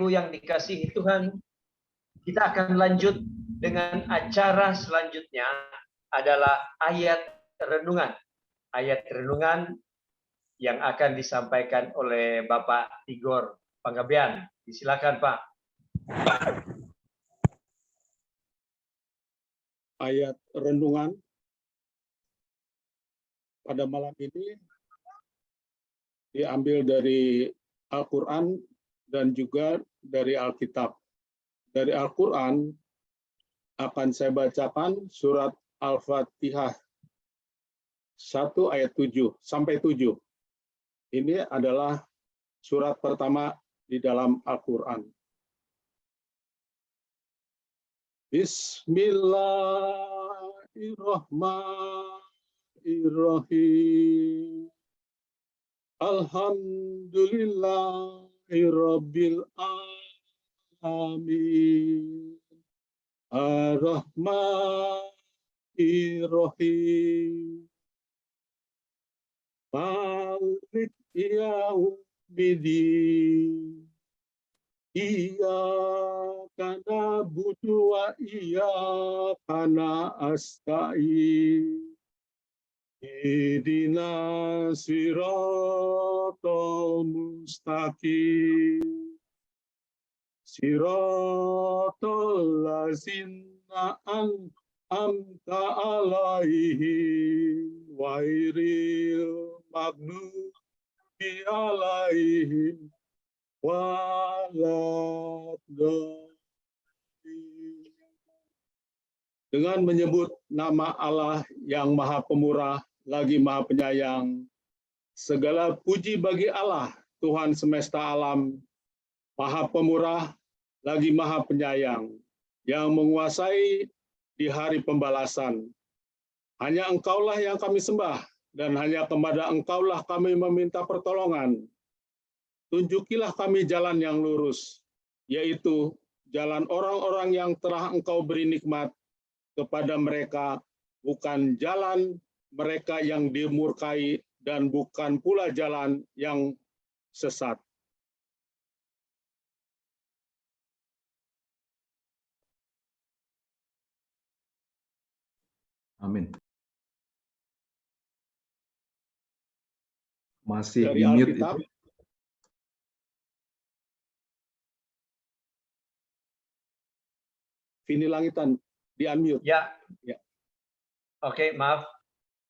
yang dikasihi Tuhan, kita akan lanjut dengan acara selanjutnya adalah ayat renungan. Ayat renungan yang akan disampaikan oleh Bapak Igor Panggabean. Silakan Pak. Ayat renungan pada malam ini diambil dari Al-Quran dan juga dari Alkitab. Dari Al-Quran akan saya bacakan surat Al-Fatihah 1 ayat 7 sampai 7. Ini adalah surat pertama di dalam Al-Quran. Bismillahirrahmanirrahim. Alhamdulillahirabbil alamin. Ar-Rahmanir-Rahim. Malik yaumiddin. Iyyaka na'budu wa iyyaka nasta'in. Ihdinas siratal mustaqim. Siratal ladzina an'amta 'alaihim ghairil maghdubi 'alaihim waladdallin. Dengan menyebut nama Allah yang Maha Pemurah lagi Maha Penyayang, segala puji bagi Allah, Tuhan semesta alam, Maha Pemurah lagi Maha Penyayang, yang menguasai di hari pembalasan. Hanya Engkaulah yang kami sembah, dan hanya kepada Engkaulah kami meminta pertolongan. Tunjukilah kami jalan yang lurus, yaitu jalan orang-orang yang telah Engkau beri nikmat kepada mereka, bukan jalan mereka yang dimurkai, dan bukan pula jalan yang sesat. Amin. Masih Dari di mute Alkitab, itu. Vini Langitan, di unmute. Ya. Ya. Oke, maaf.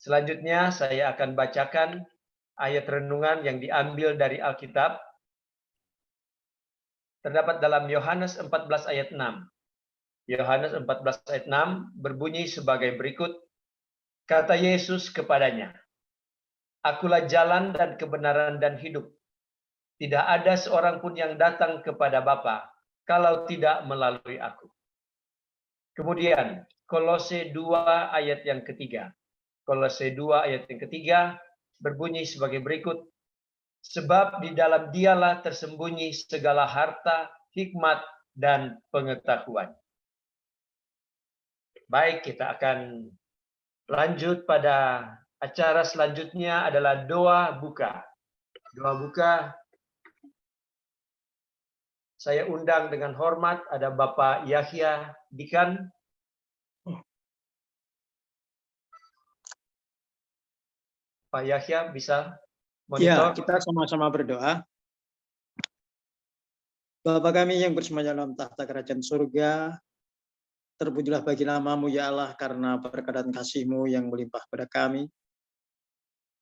Selanjutnya saya akan bacakan ayat renungan yang diambil dari Alkitab. Terdapat dalam Yohanes 14 ayat 6. Yohanes 14 ayat 6 berbunyi sebagai berikut. Kata Yesus kepadanya, Akulah jalan dan kebenaran dan hidup. Tidak ada seorang pun yang datang kepada Bapa kalau tidak melalui aku. Kemudian Kolose 2 ayat yang ketiga. Kolose 2 ayat yang ketiga berbunyi sebagai berikut. Sebab di dalam dialah tersembunyi segala harta, hikmat, dan pengetahuan. Baik, kita akan lanjut pada acara selanjutnya adalah doa buka. Doa buka. Saya undang dengan hormat ada Bapak Yahya Dikan. Pak Yahya bisa monitor? Ya, kita sama-sama berdoa. Bapa kami yang bersemayam dalam tahta kerajaan surga, terpujilah bagi nama-Mu ya Allah karena berkat dan kasih-Mu yang melimpah pada kami.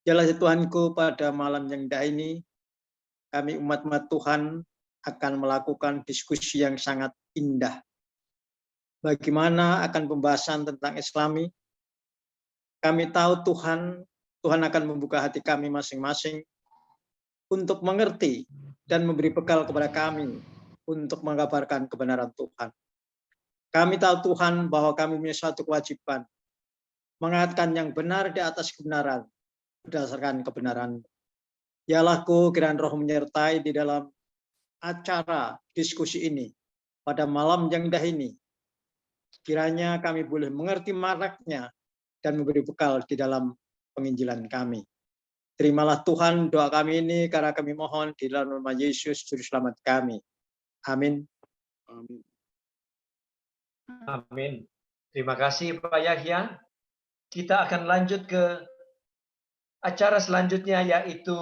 Jalan Tuhanku, pada malam yang indah ini, kami umat-umat Tuhan akan melakukan diskusi yang sangat indah. Bagaimana akan pembahasan tentang Islami? Kami tahu Tuhan akan membuka hati kami masing-masing untuk mengerti dan memberi bekal kepada kami untuk mengabarkan kebenaran Tuhan. Kami tahu Tuhan bahwa kami punya suatu kewajiban mengatakan yang benar di atas kebenaran berdasarkan kebenaran. Ya Allahku, kiraan Roh menyertai di dalam acara diskusi ini pada malam yang indah ini. Kiranya kami boleh mengerti maknanya dan memberi bekal di dalam penginjilan kami. Terimalah Tuhan doa kami ini karena kami mohon di dalam nama Yesus Juru Selamat kami. Amin. Amin. Amin. Terima kasih Pak Yahya. Kita akan lanjut ke acara selanjutnya, yaitu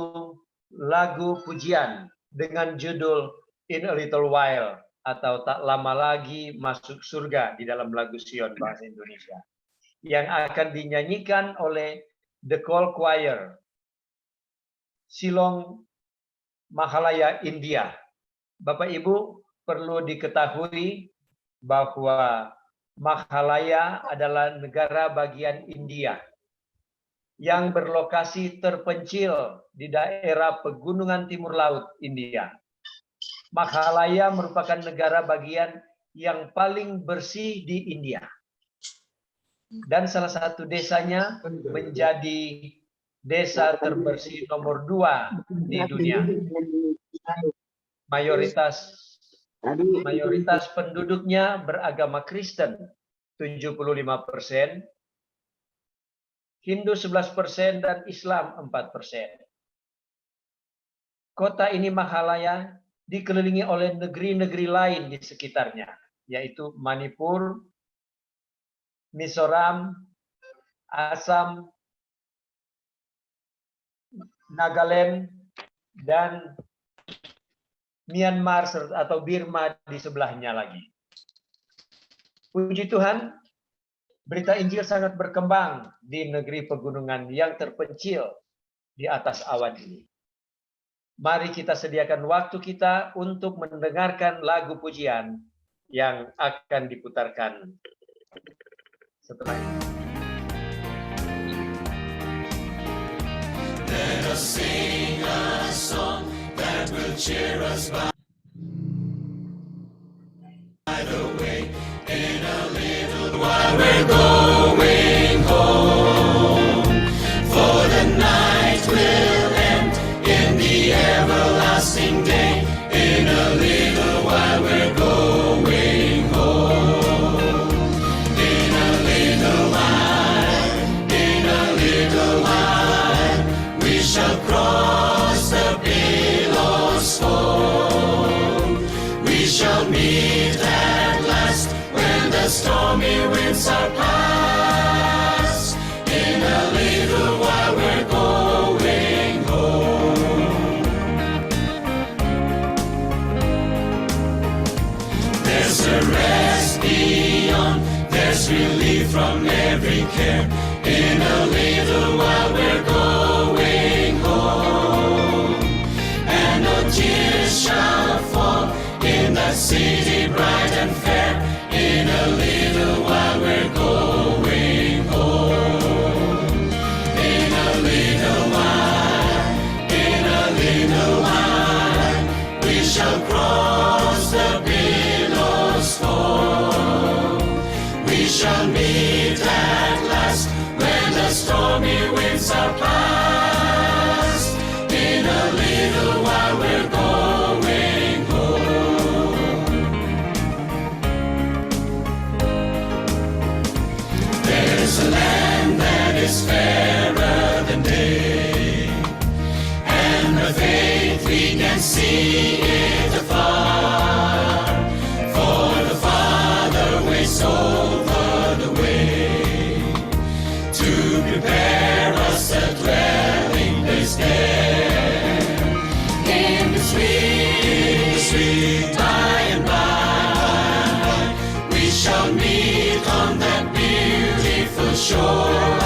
lagu pujian dengan judul In a Little While atau Tak Lama Lagi Masuk Surga di dalam lagu Sion bahasa Indonesia, yang akan dinyanyikan oleh The Call Choir Shillong Meghalaya, India. Bapak Ibu perlu diketahui bahwa Meghalaya adalah negara bagian India yang berlokasi terpencil di daerah pegunungan timur laut India. Meghalaya merupakan negara bagian yang paling bersih di India. Dan salah satu desanya menjadi desa terbersih nomor 2 di dunia. Mayoritas penduduknya beragama Kristen, 75%, Hindu 11%, dan Islam 4%. Kota ini Meghalaya dikelilingi oleh negeri-negeri lain di sekitarnya, yaitu Manipur, Mizoram, Assam, Nagaland, dan Myanmar atau Burma di sebelahnya lagi. Puji Tuhan, berita Injil sangat berkembang di negeri pegunungan yang terpencil di atas awan ini. Mari kita sediakan waktu kita untuk mendengarkan lagu pujian yang akan diputarkan setelah ini. Let us sing a song that will cheer us by the way. In a little while we're going home, for the night will end in the everlasting day. In a little while we're going home. In a little while, we shall cross the billows foam. We shall meet at last when the stormy winds are past. In a little while we're going home. There's a rest beyond, there's relief from every care. In a little while we're going home, and no tears shall fall in that city bright and fair. In a little while we're going home. In a little while, we shall cross the billows foam. We shall meet at last when the stormy winds are past. In a little while we're going home. There's a land that is fairer than day, and by faith we can see it afar. For the Father waits over the way to prepare us a dwelling place there. In the sweet by and by, we shall meet on that beautiful shore.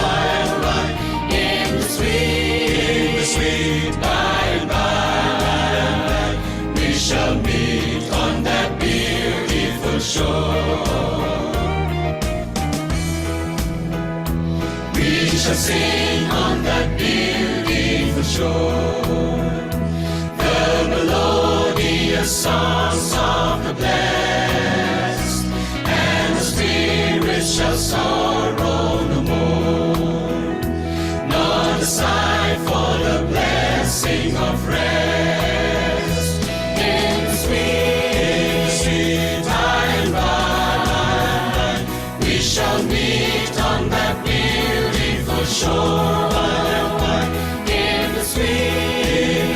In the sweet by and by, we shall meet on that beautiful shore. We shall sing on that beautiful shore the melodious songs of the blessed, and the spirit shall sorrow no more, nor the sigh for the blessing of rest. In the sweet by and by, we shall meet on that beautiful shore. In the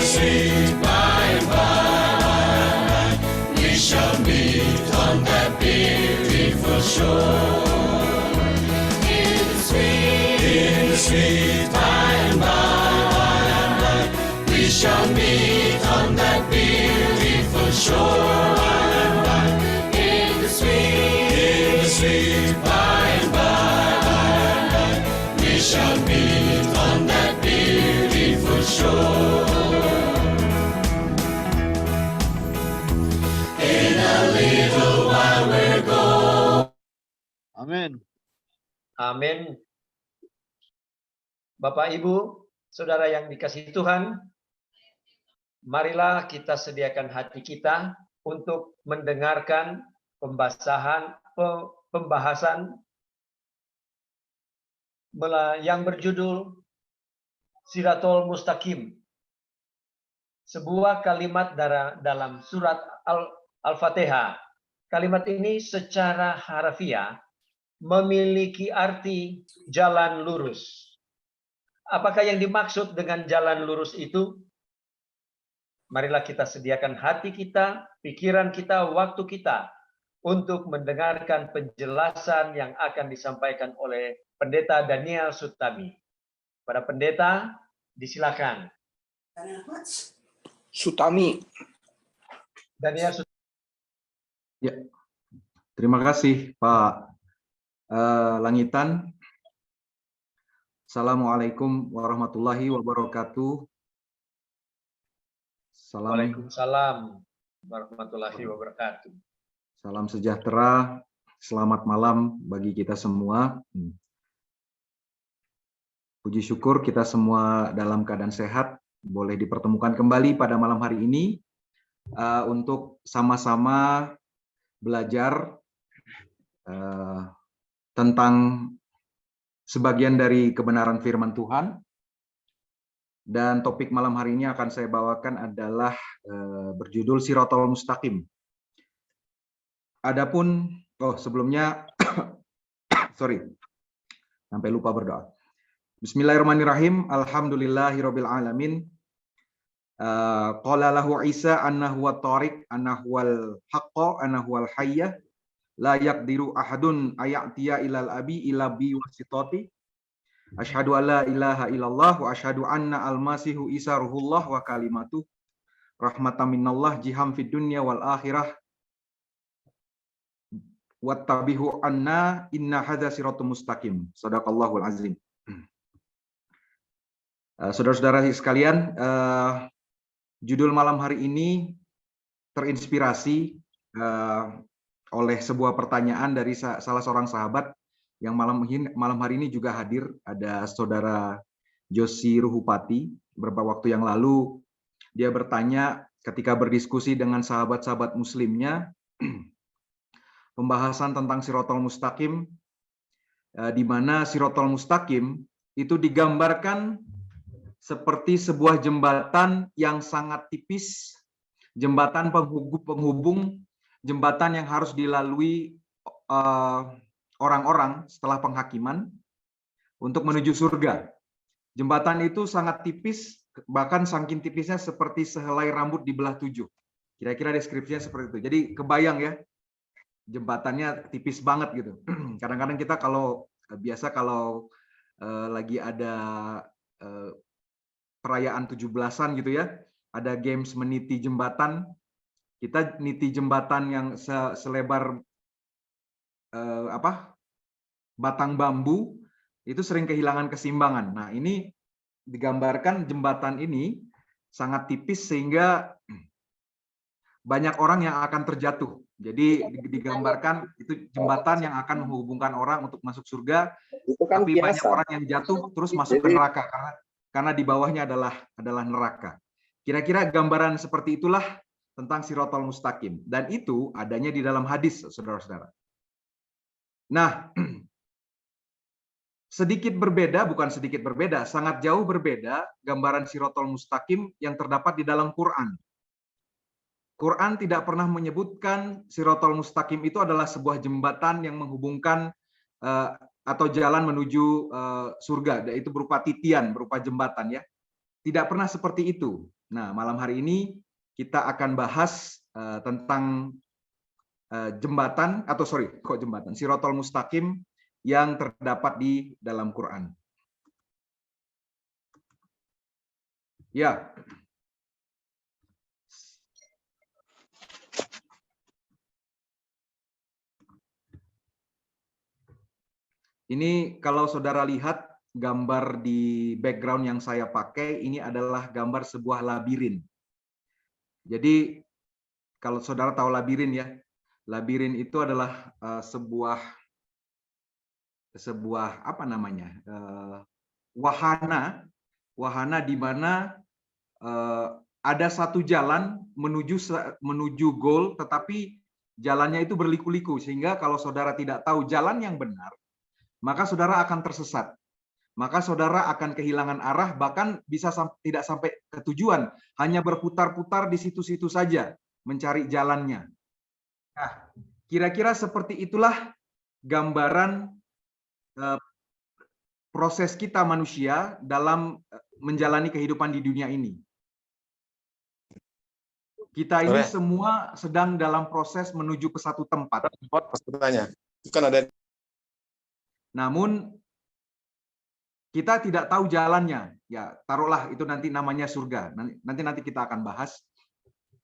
sweet by and by, we shall meet on that beautiful shore. In the sweet by and by, we shall meet on that beautiful shore. In the sweet by and by, we shall meet on that beautiful shore. In a little while we're going. Amin. Amin. Bapak, Ibu, Saudara yang dikasihi Tuhan, marilah kita sediakan hati kita untuk mendengarkan pembahasan yang berjudul Siratul Mustaqim. Sebuah kalimat dalam surat Al-Fatihah. Kalimat ini secara harfiah memiliki arti jalan lurus. Apakah yang dimaksud dengan jalan lurus itu? Marilah kita sediakan hati kita, pikiran kita, waktu kita untuk mendengarkan penjelasan yang akan disampaikan oleh Pendeta Daniel Sutami. Para pendeta, disilakan. Sutami. Daniel Sutami. Ya, terima kasih Pak Langitan. Assalamualaikum warahmatullahi wabarakatuh. Waalaikumsalam warahmatullahi wabarakatuh. Salam sejahtera, selamat malam bagi kita semua. Puji syukur kita semua dalam keadaan sehat, boleh dipertemukan kembali pada malam hari ini untuk sama-sama belajar tentang sebagian dari kebenaran firman Tuhan. Dan topik malam hari ini akan saya bawakan adalah berjudul Siratul Mustaqim. Adapun, sebelumnya, sampai lupa berdoa. Bismillahirrahmanirrahim. Alhamdulillahirabbil alamin. Qala lahu Isa annahu wat-tariq, annahu wal haqqa, annahu wal hayya. La yaqdiru ahadun ayatiya ilal abi ila bi wasitati. Asyhadu an la ilaha illallah wa asyhadu anna al-masihu Isa ruhullah wa kalimatuh rahmatan minallah jiham fid dunya wal akhirah. Wattabihu anna inna hadza siratul mustaqim. Shadaqallahul azim. Saudara-saudara sekalian, judul malam hari ini terinspirasi oleh sebuah pertanyaan dari salah seorang sahabat yang malam hari ini juga hadir. Ada saudara Josi Ruhupati. Beberapa waktu yang lalu dia bertanya ketika berdiskusi dengan sahabat-sahabat muslimnya pembahasan tentang Siratul Mustaqim, di mana Siratul Mustaqim itu digambarkan seperti sebuah jembatan yang sangat tipis, jembatan penghubung, jembatan yang harus dilalui orang-orang setelah penghakiman untuk menuju surga. Jembatan itu sangat tipis, bahkan saking tipisnya seperti sehelai rambut dibelah 7. Kira-kira deskripsinya seperti itu. Jadi kebayang ya, jembatannya tipis banget gitu. Kadang-kadang kita kalau lagi ada perayaan 17-an gitu ya, ada games meniti jembatan. Kita niti jembatan yang selebar batang bambu, itu sering kehilangan keseimbangan. Nah, ini digambarkan jembatan ini sangat tipis sehingga banyak orang yang akan terjatuh. Jadi digambarkan itu jembatan yang akan menghubungkan orang untuk masuk surga, tapi banyak orang yang jatuh terus masuk ke neraka karena di bawahnya adalah neraka. Kira-kira gambaran seperti itulah tentang Siratul Mustaqim, dan itu adanya di dalam hadis, saudara-saudara. Nah, sangat jauh berbeda gambaran Siratul Mustaqim yang terdapat di dalam Quran. Quran tidak pernah menyebutkan Siratul Mustaqim itu adalah sebuah jembatan yang menghubungkan atau jalan menuju surga, itu berupa titian, berupa jembatan ya. Tidak pernah seperti itu. Nah, malam hari ini kita akan bahas tentang jembatan atau Sirotol Mustaqim yang terdapat di dalam Quran. Ya. Ini kalau saudara lihat gambar di background yang saya pakai, ini adalah gambar sebuah labirin. Jadi kalau saudara tahu labirin ya, labirin itu adalah sebuah apa namanya, wahana di mana ada satu jalan menuju goal, tetapi jalannya itu berliku-liku, sehingga kalau saudara tidak tahu jalan yang benar, maka saudara akan tersesat. Maka saudara akan kehilangan arah, bahkan bisa tidak sampai ke tujuan, hanya berputar-putar di situ-situ saja mencari jalannya. Nah, kira-kira seperti itulah gambaran proses kita manusia dalam menjalani kehidupan di dunia ini. Kita ini semua sedang dalam proses menuju ke satu tempat. Namun kita tidak tahu jalannya. Ya, taruhlah itu nanti namanya surga. Nanti kita akan bahas.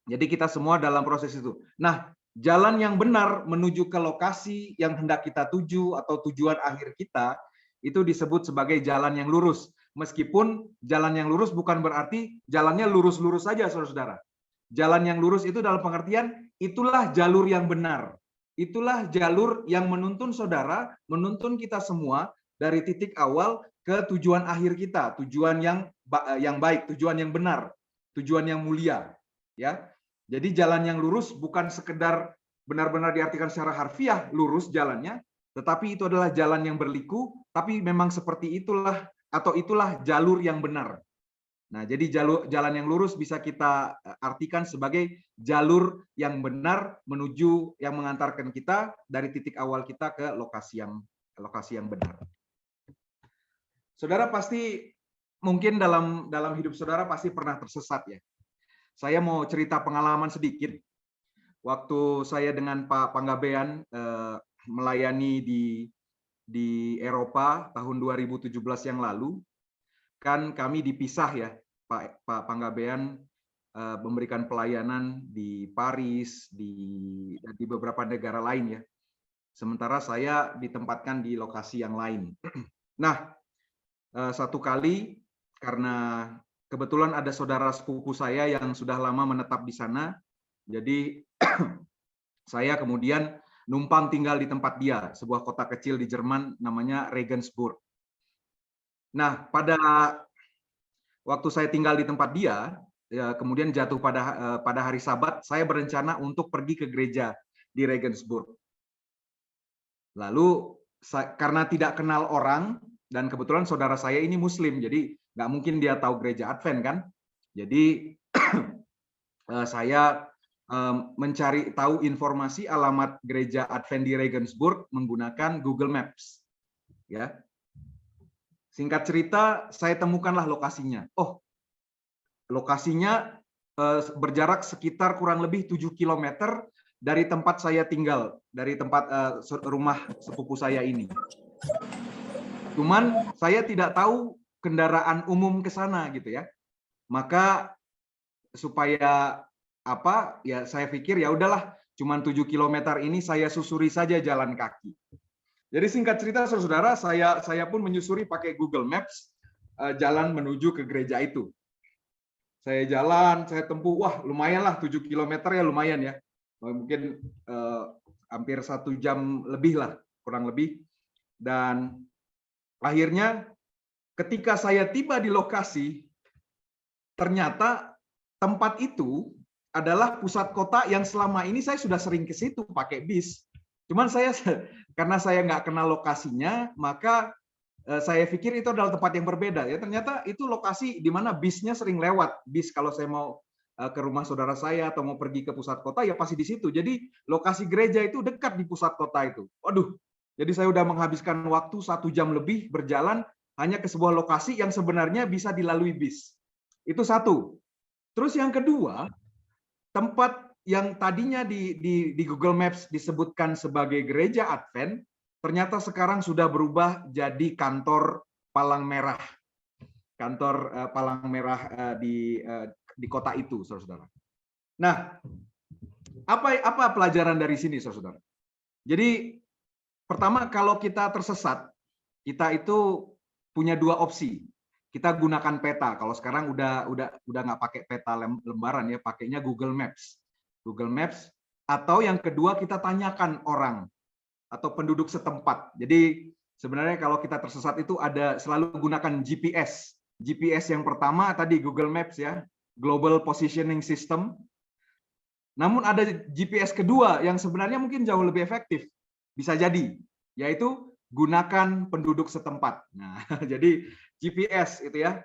Jadi kita semua dalam proses itu. Nah, jalan yang benar menuju ke lokasi yang hendak kita tuju atau tujuan akhir kita itu disebut sebagai jalan yang lurus. Meskipun jalan yang lurus bukan berarti jalannya lurus-lurus saja, saudara-saudara. Jalan yang lurus itu dalam pengertian itulah jalur yang benar. Itulah jalur yang menuntun saudara, menuntun kita semua dari titik awal ke tujuan akhir kita, tujuan yang baik, tujuan yang benar, tujuan yang mulia, ya. Jadi jalan yang lurus bukan sekedar benar-benar diartikan secara harfiah lurus jalannya, tetapi itu adalah jalan yang berliku, tapi memang seperti itulah atau itulah jalur yang benar. Nah, jadi jalan yang lurus bisa kita artikan sebagai jalur yang benar menuju yang mengantarkan kita dari titik awal kita ke lokasi yang benar. Saudara pasti mungkin dalam hidup saudara pasti pernah tersesat ya. Saya mau cerita pengalaman sedikit. Waktu saya dengan Pak Panggabean melayani di Eropa tahun 2017 yang lalu, kan kami dipisah ya, Pak Panggabean memberikan pelayanan di Paris, di beberapa negara lain ya. Sementara saya ditempatkan di lokasi yang lain. Nah, satu kali karena kebetulan ada saudara sepupu saya yang sudah lama menetap di sana, jadi saya kemudian numpang tinggal di tempat dia, sebuah kota kecil di Jerman namanya Regensburg. Nah, pada waktu saya tinggal di tempat dia, ya, kemudian jatuh pada hari Sabat, saya berencana untuk pergi ke gereja di Regensburg. Lalu karena tidak kenal orang, dan kebetulan saudara saya ini Muslim, jadi nggak mungkin dia tahu gereja Advent kan. Jadi saya mencari tahu informasi alamat gereja Advent di Regensburg menggunakan Google Maps. Ya. Singkat cerita, saya temukanlah lokasinya. Oh, lokasinya berjarak sekitar kurang lebih 7 km dari tempat saya tinggal, dari tempat rumah sepupu saya ini. Cuman saya tidak tahu kendaraan umum ke sana gitu ya. Maka supaya apa? Ya saya pikir ya udahlah, cuman 7 km ini saya susuri saja jalan kaki. Jadi singkat cerita saudara, saya pun menyusuri pakai Google Maps jalan menuju ke gereja itu. Saya jalan, saya tempuh, wah lumayanlah 7 km ya lumayan ya. Mungkin hampir 1 jam lebih lah, kurang lebih. Dan akhirnya ketika saya tiba di lokasi, ternyata tempat itu adalah pusat kota yang selama ini saya sudah sering ke situ pakai bis. Cuman karena saya nggak kenal lokasinya, maka saya pikir itu adalah tempat yang berbeda. Ya ternyata itu lokasi di mana bisnya sering lewat. Bis kalau saya mau ke rumah saudara saya atau mau pergi ke pusat kota ya pasti di situ. Jadi lokasi gereja itu dekat di pusat kota itu. Waduh. Jadi saya udah menghabiskan waktu 1 jam lebih berjalan hanya ke sebuah lokasi yang sebenarnya bisa dilalui bis. Itu satu. Terus yang kedua, tempat yang tadinya di Google Maps disebutkan sebagai gereja Advent, ternyata sekarang sudah berubah jadi kantor palang merah. Kantor palang merah di kota itu, saudara-saudara. Nah, apa pelajaran dari sini, saudara-saudara? Jadi, pertama, kalau kita tersesat, kita itu punya dua opsi. Kita gunakan peta. Kalau sekarang udah nggak pakai peta lembaran ya, pakainya Google Maps. Google Maps, atau yang kedua kita tanyakan orang atau penduduk setempat. Jadi sebenarnya kalau kita tersesat itu ada selalu gunakan GPS. GPS yang pertama tadi Google Maps ya, Global Positioning System. Namun ada GPS kedua yang sebenarnya mungkin jauh lebih efektif. Bisa jadi, yaitu gunakan penduduk setempat. Nah, jadi GPS itu ya.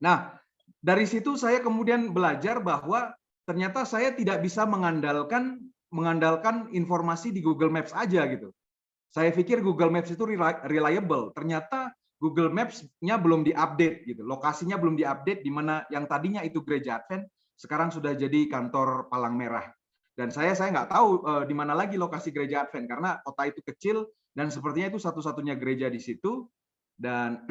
Nah, dari situ saya kemudian belajar bahwa ternyata saya tidak bisa mengandalkan informasi di Google Maps aja gitu. Saya pikir Google Maps itu reliable. Ternyata Google Maps-nya belum diupdate gitu. Lokasinya belum diupdate di mana yang tadinya itu gereja Advent sekarang sudah jadi kantor palang merah. Dan saya nggak tahu di mana lagi lokasi gereja Advent karena kota itu kecil dan sepertinya itu satu-satunya gereja di situ. Dan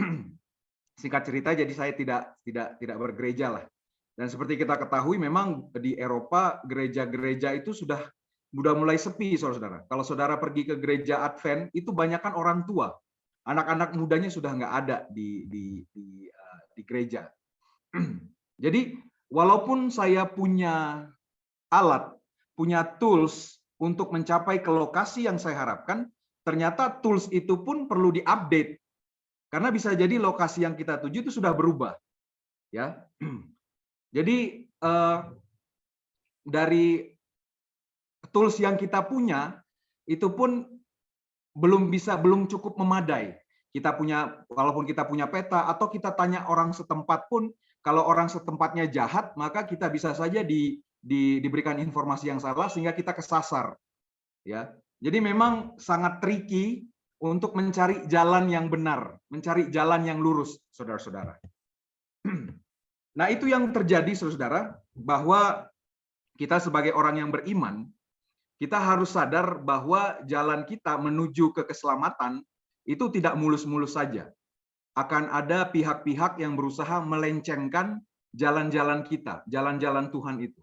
singkat cerita jadi saya tidak bergereja lah. Dan seperti kita ketahui memang di Eropa gereja-gereja itu sudah mulai sepi, saudara-saudara. Kalau saudara pergi ke gereja Advent itu banyakkan orang tua, anak-anak mudanya sudah nggak ada di gereja. Jadi walaupun saya punya alat, punya tools untuk mencapai ke lokasi yang saya harapkan, ternyata tools itu pun perlu diupdate karena bisa jadi lokasi yang kita tuju itu sudah berubah, ya. Jadi dari tools yang kita punya itu pun belum cukup memadai. Walaupun kita punya peta atau kita tanya orang setempat pun, kalau orang setempatnya jahat maka kita bisa saja diberikan informasi yang salah sehingga kita kesasar. Ya, jadi memang sangat tricky untuk mencari jalan yang benar, mencari jalan yang lurus, saudara-saudara. Nah, itu yang terjadi, saudara, bahwa kita sebagai orang yang beriman, kita harus sadar bahwa jalan kita menuju ke keselamatan itu tidak mulus-mulus saja. Akan ada pihak-pihak yang berusaha melencengkan jalan-jalan kita, jalan-jalan Tuhan itu.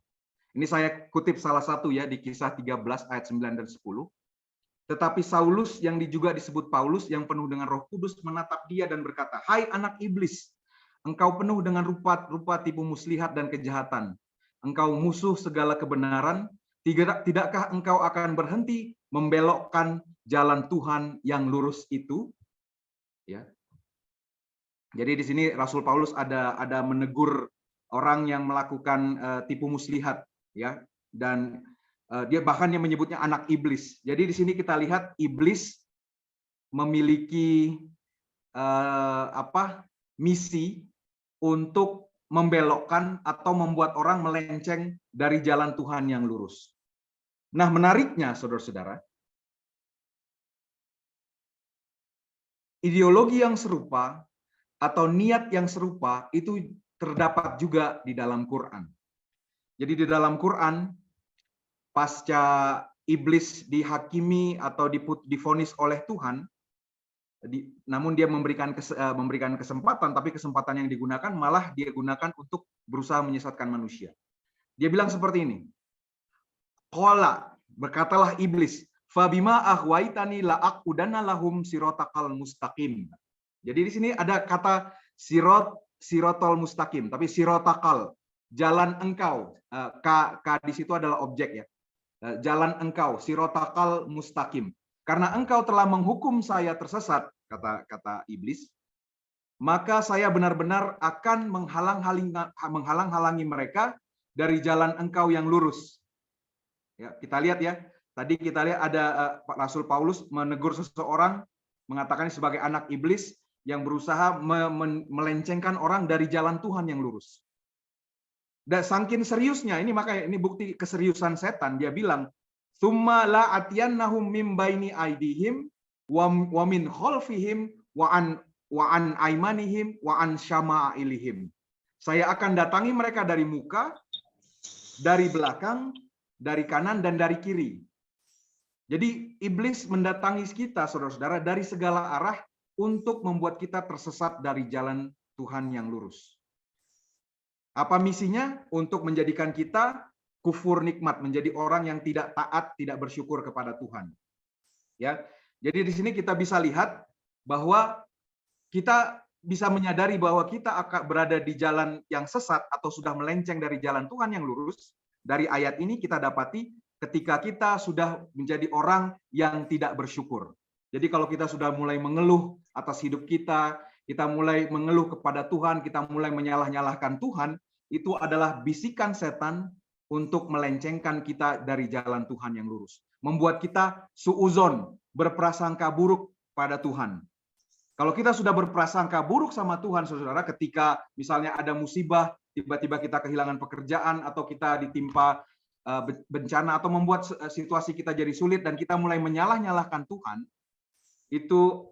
Ini saya kutip salah satu ya di Kisah 13 ayat 9 dan 10. Tetapi Saulus yang juga disebut Paulus yang penuh dengan Roh Kudus menatap dia dan berkata, "Hai anak iblis, engkau penuh dengan rupa tipu muslihat dan kejahatan. Engkau musuh segala kebenaran. Tidakkah engkau akan berhenti membelokkan jalan Tuhan yang lurus itu?" Ya. Jadi di sini Rasul Paulus ada menegur orang yang melakukan tipu muslihat, ya. Dan dia bahkan yang menyebutnya anak iblis. Jadi di sini kita lihat iblis memiliki misi untuk membelokkan atau membuat orang melenceng dari jalan Tuhan yang lurus. Nah, menariknya, saudara-saudara, ideologi yang serupa atau niat yang serupa itu terdapat juga di dalam Quran. Jadi di dalam Quran, pasca iblis dihakimi atau divonis oleh Tuhan, namun dia memberikan kesempatan, tapi kesempatan yang digunakan malah dia gunakan untuk berusaha menyesatkan manusia. Dia bilang seperti ini, qala, berkatalah iblis, fabima ahwaitani la'aqudanna lahum siratakal mustaqim. Jadi di sini ada kata sirotol mustaqim, tapi sirotakal, jalan engkau. K di situ adalah objek ya. Jalan engkau, sirotakal mustaqim. Karena engkau telah menghukum saya tersesat, kata iblis, maka saya benar-benar akan menghalang-halangi mereka dari jalan engkau yang lurus. Ya, kita lihat ya, tadi kita lihat ada Rasul Paulus menegur seseorang, mengatakan sebagai anak iblis yang berusaha melencengkan orang dari jalan Tuhan yang lurus. Dan saking seriusnya, makanya ini bukti keseriusan setan, dia bilang, "Tsumma la atiyannahum min baini aidihim wa min khalfihim wa an aimanihim wa an syama'ilihim." Saya akan datangi mereka dari muka, dari belakang, dari kanan, dan dari kiri. Jadi iblis mendatangi kita, saudara-saudara, dari segala arah untuk membuat kita tersesat dari jalan Tuhan yang lurus. Apa misinya? Untuk menjadikan kita kufur nikmat, menjadi orang yang tidak taat, tidak bersyukur kepada Tuhan. Ya, jadi di sini kita bisa lihat bahwa kita bisa menyadari bahwa kita akan berada di jalan yang sesat atau sudah melenceng dari jalan Tuhan yang lurus. Dari ayat ini kita dapati ketika kita sudah menjadi orang yang tidak bersyukur. Jadi kalau kita sudah mulai mengeluh atas hidup kita mulai mengeluh kepada Tuhan, kita mulai menyalah-nyalahkan Tuhan, itu adalah bisikan setan untuk melencengkan kita dari jalan Tuhan yang lurus. Membuat kita suuzon, berprasangka buruk pada Tuhan. Kalau kita sudah berprasangka buruk sama Tuhan, saudara, ketika misalnya ada musibah, tiba-tiba kita kehilangan pekerjaan, atau kita ditimpa bencana, atau membuat situasi kita jadi sulit, dan kita mulai menyalah-nyalahkan Tuhan, itu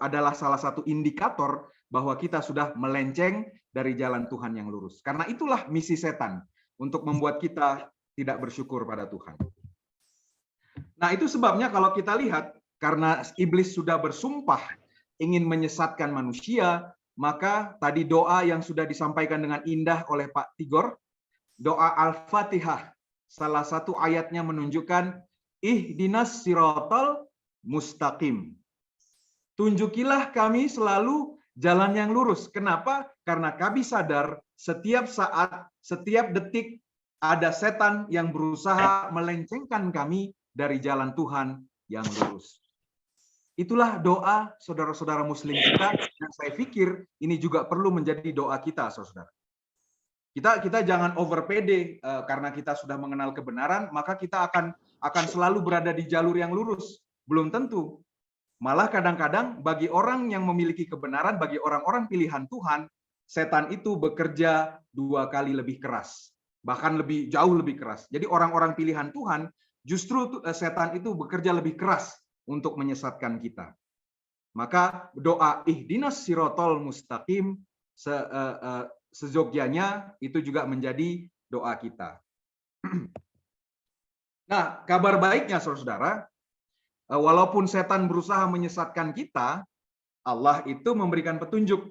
adalah salah satu indikator bahwa kita sudah melenceng dari jalan Tuhan yang lurus. Karena itulah misi setan, untuk membuat kita tidak bersyukur pada Tuhan. Nah, itu sebabnya kalau kita lihat, karena iblis sudah bersumpah ingin menyesatkan manusia, maka tadi doa yang sudah disampaikan dengan indah oleh Pak Tigor, doa Al-Fatihah, salah satu ayatnya menunjukkan ihdinas siratal mustaqim. Tunjukilah kami selalu jalan yang lurus. Kenapa? Karena kami sadar setiap saat, setiap detik ada setan yang berusaha melencengkan kami dari jalan Tuhan yang lurus. Itulah doa saudara-saudara muslim kita, dan saya pikir ini juga perlu menjadi doa kita, saudara. Kita jangan over pede karena kita sudah mengenal kebenaran, maka kita akan selalu berada di jalur yang lurus. Belum tentu. Malah kadang-kadang bagi orang yang memiliki kebenaran, bagi orang-orang pilihan Tuhan, setan itu bekerja 2 kali lebih keras, bahkan jauh lebih keras. Jadi orang-orang pilihan Tuhan, justru setan itu bekerja lebih keras untuk menyesatkan kita. Maka doa ihdinas sirotol mustaqim sejogjanya itu juga menjadi doa kita. Nah, kabar baiknya saudara, walaupun setan berusaha menyesatkan kita, Allah itu memberikan petunjuk.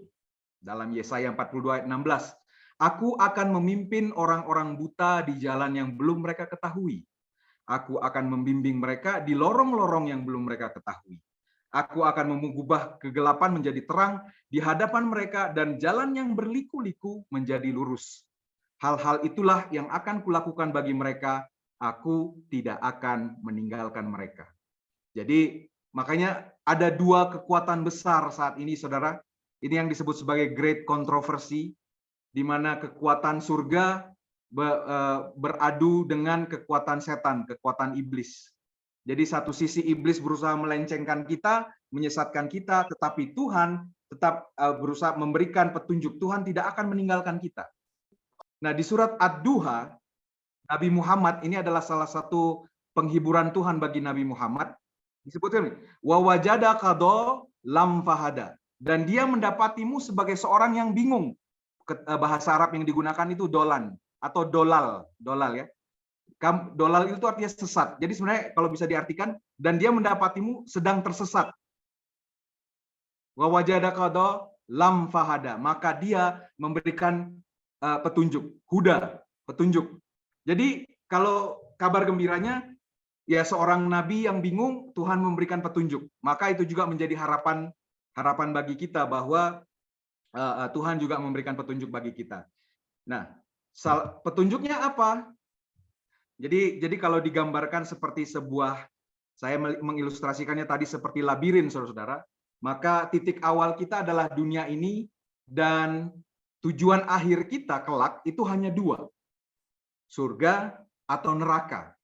Dalam Yesaya 42 ayat 16, aku akan memimpin orang-orang buta di jalan yang belum mereka ketahui. Aku akan membimbing mereka di lorong-lorong yang belum mereka ketahui. Aku akan mengubah kegelapan menjadi terang di hadapan mereka, dan jalan yang berliku-liku menjadi lurus. Hal-hal itulah yang akan kulakukan bagi mereka. Aku tidak akan meninggalkan mereka. Jadi makanya ada 2 kekuatan besar saat ini, saudara. Ini yang disebut sebagai great controversy, di mana kekuatan surga beradu dengan kekuatan setan, kekuatan iblis. Jadi satu sisi iblis berusaha melencengkan kita, menyesatkan kita, tetapi Tuhan tetap berusaha memberikan petunjuk. Tuhan tidak akan meninggalkan kita. Nah, di surat Ad-Duha, Nabi Muhammad ini adalah salah satu penghiburan Tuhan bagi Nabi Muhammad. Disebutkan, wa wajadaka lam fahada, dan dia mendapatimu sebagai seorang yang bingung. Bahasa Arab yang digunakan itu dolan atau dolal ya. Dolal itu artinya sesat. Jadi sebenarnya kalau bisa diartikan, dan dia mendapatimu sedang tersesat. Wa wajadaka lam fahada, maka dia memberikan petunjuk, huda, petunjuk. Jadi kalau kabar gembiranya, ya seorang nabi yang bingung, Tuhan memberikan petunjuk. Maka itu juga menjadi harapan bagi kita bahwa Tuhan juga memberikan petunjuk bagi kita. Nah, petunjuknya apa? Jadi kalau digambarkan seperti saya mengilustrasikannya tadi seperti labirin, saudara-saudara, maka titik awal kita adalah dunia ini, dan tujuan akhir kita kelak itu hanya 2, surga atau neraka.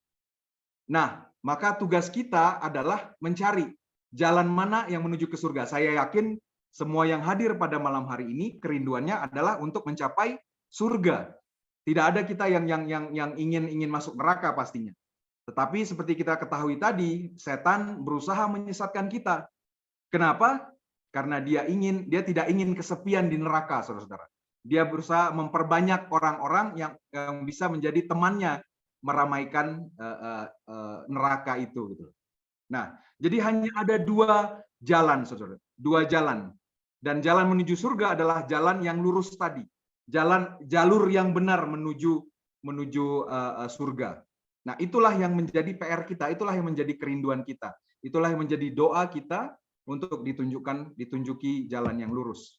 Nah, maka tugas kita adalah mencari jalan mana yang menuju ke surga. Saya yakin semua yang hadir pada malam hari ini kerinduannya adalah untuk mencapai surga. Tidak ada kita yang ingin masuk neraka pastinya. Tetapi seperti kita ketahui tadi, setan berusaha menyesatkan kita. Kenapa? Karena dia tidak ingin kesepian di neraka, saudara-saudara. dia berusaha memperbanyak orang-orang yang bisa menjadi temannya meramaikan neraka itu gitu. Nah, jadi hanya ada dua jalan, saudara, dua jalan. Dan jalan menuju surga adalah jalan yang lurus tadi, jalur yang benar menuju surga. Nah, itulah yang menjadi PR kita, itulah yang menjadi kerinduan kita, itulah yang menjadi doa kita untuk ditunjuki jalan yang lurus.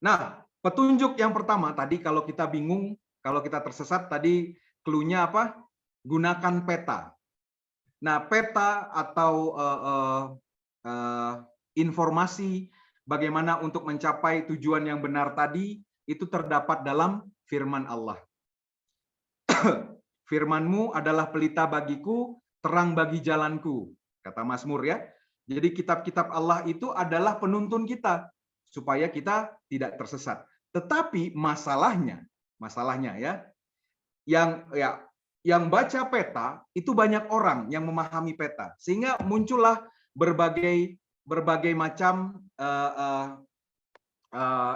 Nah, petunjuk yang pertama tadi, kalau kita bingung, kalau kita tersesat tadi, clue-nya apa? Gunakan peta. Nah, peta atau informasi bagaimana untuk mencapai tujuan yang benar tadi, itu terdapat dalam firman Allah. Firman-Mu adalah pelita bagiku, terang bagi jalanku, kata Mazmur ya. Jadi kitab-kitab Allah itu adalah penuntun kita supaya kita tidak tersesat. Tetapi masalahnya ya, yang baca peta itu banyak orang yang memahami peta, sehingga muncullah berbagai macam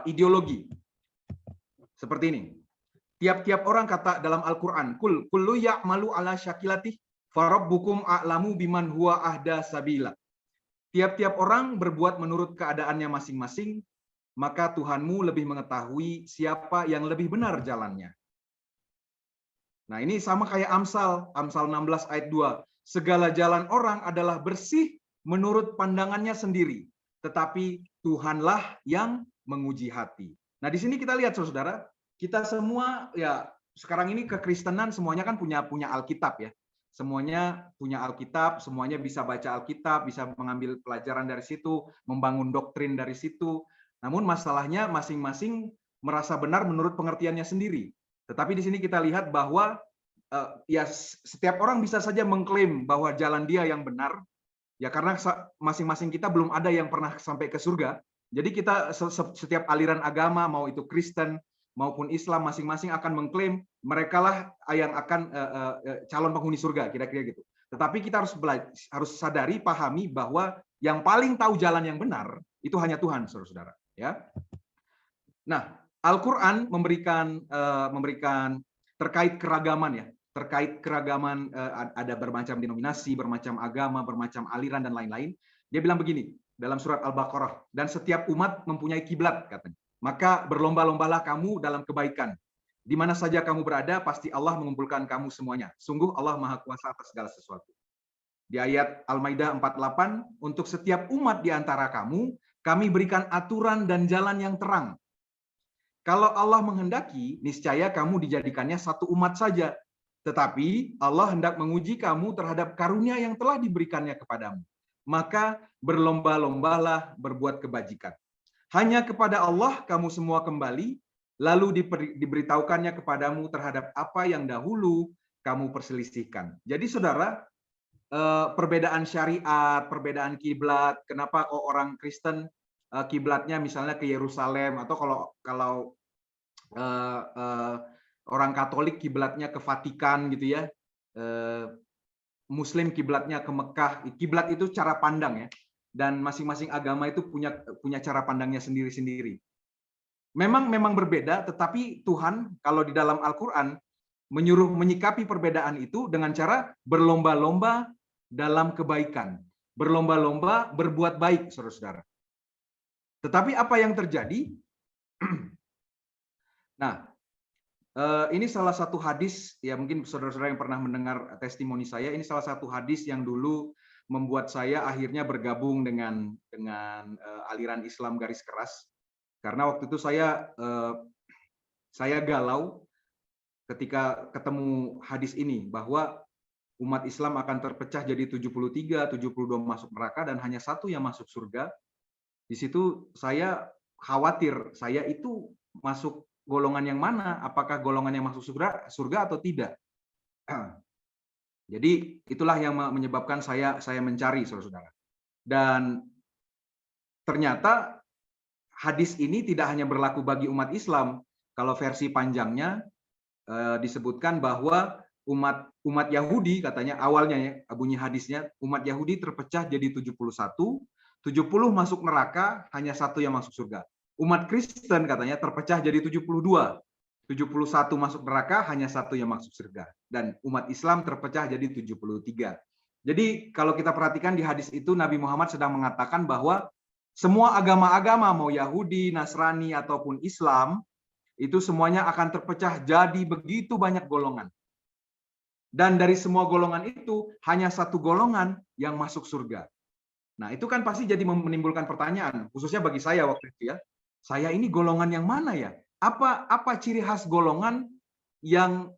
ideologi. Seperti ini. Tiap-tiap orang kata dalam Al-Qur'an, kullu ya'malu ala syakilatih farabbukum a'lamu biman huwa ahda sabila. Tiap-tiap orang berbuat menurut keadaannya masing-masing, maka Tuhanmu lebih mengetahui siapa yang lebih benar jalannya. Nah, ini sama kayak Amsal 16 ayat 2. Segala jalan orang adalah bersih menurut pandangannya sendiri, tetapi Tuhanlah yang menguji hati. Nah, di sini kita lihat saudara, kita semua ya sekarang ini kekristenan semuanya kan punya Alkitab ya. Semuanya punya Alkitab, semuanya bisa baca Alkitab, bisa mengambil pelajaran dari situ, membangun doktrin dari situ. Namun masalahnya masing-masing merasa benar menurut pengertiannya sendiri. Tetapi di sini kita lihat bahwa ya setiap orang bisa saja mengklaim bahwa jalan dia yang benar, ya karena masing-masing kita belum ada yang pernah sampai ke surga. Jadi kita setiap aliran agama, mau itu Kristen maupun Islam, masing-masing akan mengklaim mereka lah yang akan calon penghuni surga, kira-kira gitu. Tetapi kita harus sadari, pahami bahwa yang paling tahu jalan yang benar itu hanya Tuhan, saudara-saudara. Ya. Nah, Al-Quran memberikan terkait keragaman ya, terkait keragaman ada bermacam denominasi, bermacam agama, bermacam aliran dan lain-lain. Dia bilang begini dalam surat Al-Baqarah, dan setiap umat mempunyai kiblat katanya. Maka berlomba-lombalah kamu dalam kebaikan. Di mana saja kamu berada, pasti Allah mengumpulkan kamu semuanya. Sungguh Allah Maha Kuasa atas segala sesuatu. Di ayat Al-Maidah 48, untuk setiap umat di antara kamu, kami berikan aturan dan jalan yang terang. Kalau Allah menghendaki, niscaya kamu dijadikannya satu umat saja. Tetapi Allah hendak menguji kamu terhadap karunia yang telah diberikannya kepadamu. Maka berlomba-lombalah berbuat kebajikan. Hanya kepada Allah kamu semua kembali, lalu diberitahukannya kepadamu terhadap apa yang dahulu kamu perselisihkan. Jadi saudara, perbedaan syariat, perbedaan kiblat, kenapa kok orang Kristen kiblatnya misalnya ke Yerusalem, atau kalau orang Katolik kiblatnya ke Vatikan gitu ya, Muslim kiblatnya ke Mekah. Kiblat itu cara pandang ya. Dan masing-masing agama itu punya cara pandangnya sendiri-sendiri. Memang berbeda, tetapi Tuhan kalau di dalam Al-Quran menyuruh menyikapi perbedaan itu dengan cara berlomba-lomba dalam kebaikan. Berlomba-lomba berbuat baik, saudara-saudara. Tetapi apa yang terjadi? Nah, ini salah satu hadis, ya mungkin saudara-saudara yang pernah mendengar testimoni saya, ini salah satu hadis yang dulu membuat saya akhirnya bergabung dengan aliran Islam garis keras, karena waktu itu saya galau ketika ketemu hadis ini bahwa umat Islam akan terpecah jadi 73, 72 masuk neraka dan hanya satu yang masuk surga. Di situ saya khawatir saya itu masuk golongan yang mana, apakah golongan yang masuk surga atau tidak. Jadi itulah yang menyebabkan saya mencari, saudara-saudara. Dan ternyata hadis ini tidak hanya berlaku bagi umat Islam. Kalau versi panjangnya disebutkan bahwa umat Yahudi, katanya awalnya ya, bunyi hadisnya, umat Yahudi terpecah jadi 71, 70 masuk neraka, hanya satu yang masuk surga. Umat Kristen katanya terpecah jadi 72. 71 masuk neraka, hanya 1 yang masuk surga. Dan umat Islam terpecah jadi 73. Jadi kalau kita perhatikan di hadis itu, Nabi Muhammad sedang mengatakan bahwa semua agama-agama, mau Yahudi, Nasrani, ataupun Islam, itu semuanya akan terpecah jadi begitu banyak golongan. Dan dari semua golongan itu, hanya 1 golongan yang masuk surga. Nah, itu kan pasti jadi menimbulkan pertanyaan, khususnya bagi saya waktu itu ya. Saya ini golongan yang mana ya? Apa ciri khas golongan yang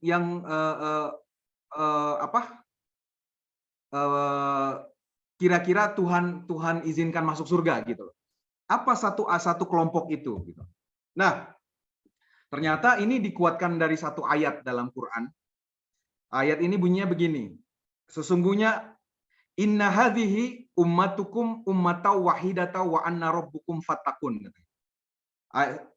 kira-kira Tuhan izinkan masuk surga gitu? Apa satu kelompok itu gitu? Nah, ternyata ini dikuatkan dari satu ayat dalam Quran. Ayat ini bunyinya begini. Sesungguhnya inna hadhihi ummatukum ummatau wahidata wa anna rabbukum fattaqun.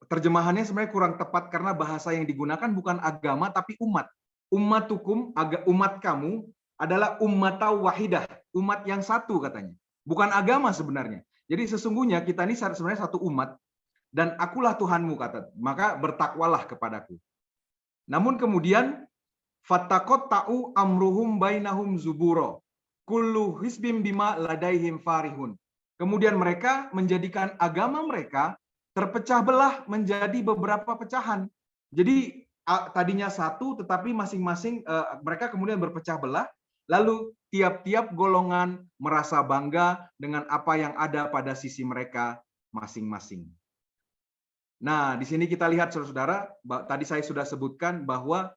Terjemahannya sebenarnya kurang tepat karena bahasa yang digunakan bukan agama tapi umat. Ummatukum, umat kamu adalah ummatau wahidah, umat yang satu katanya. Bukan agama sebenarnya. Jadi sesungguhnya kita ini sebenarnya satu umat dan akulah Tuhanmu kata. Maka bertakwalah kepadaku. Namun kemudian fattaqatta'u amruhum bainahum zuburo. Kullu hisbim bima ladaihim farihun. Kemudian mereka menjadikan agama mereka terpecah belah menjadi beberapa pecahan. Jadi tadinya satu, tetapi masing-masing mereka kemudian berpecah belah. Lalu tiap-tiap golongan merasa bangga dengan apa yang ada pada sisi mereka masing-masing. Nah, di sini kita lihat saudara-saudara, tadi saya sudah sebutkan bahwa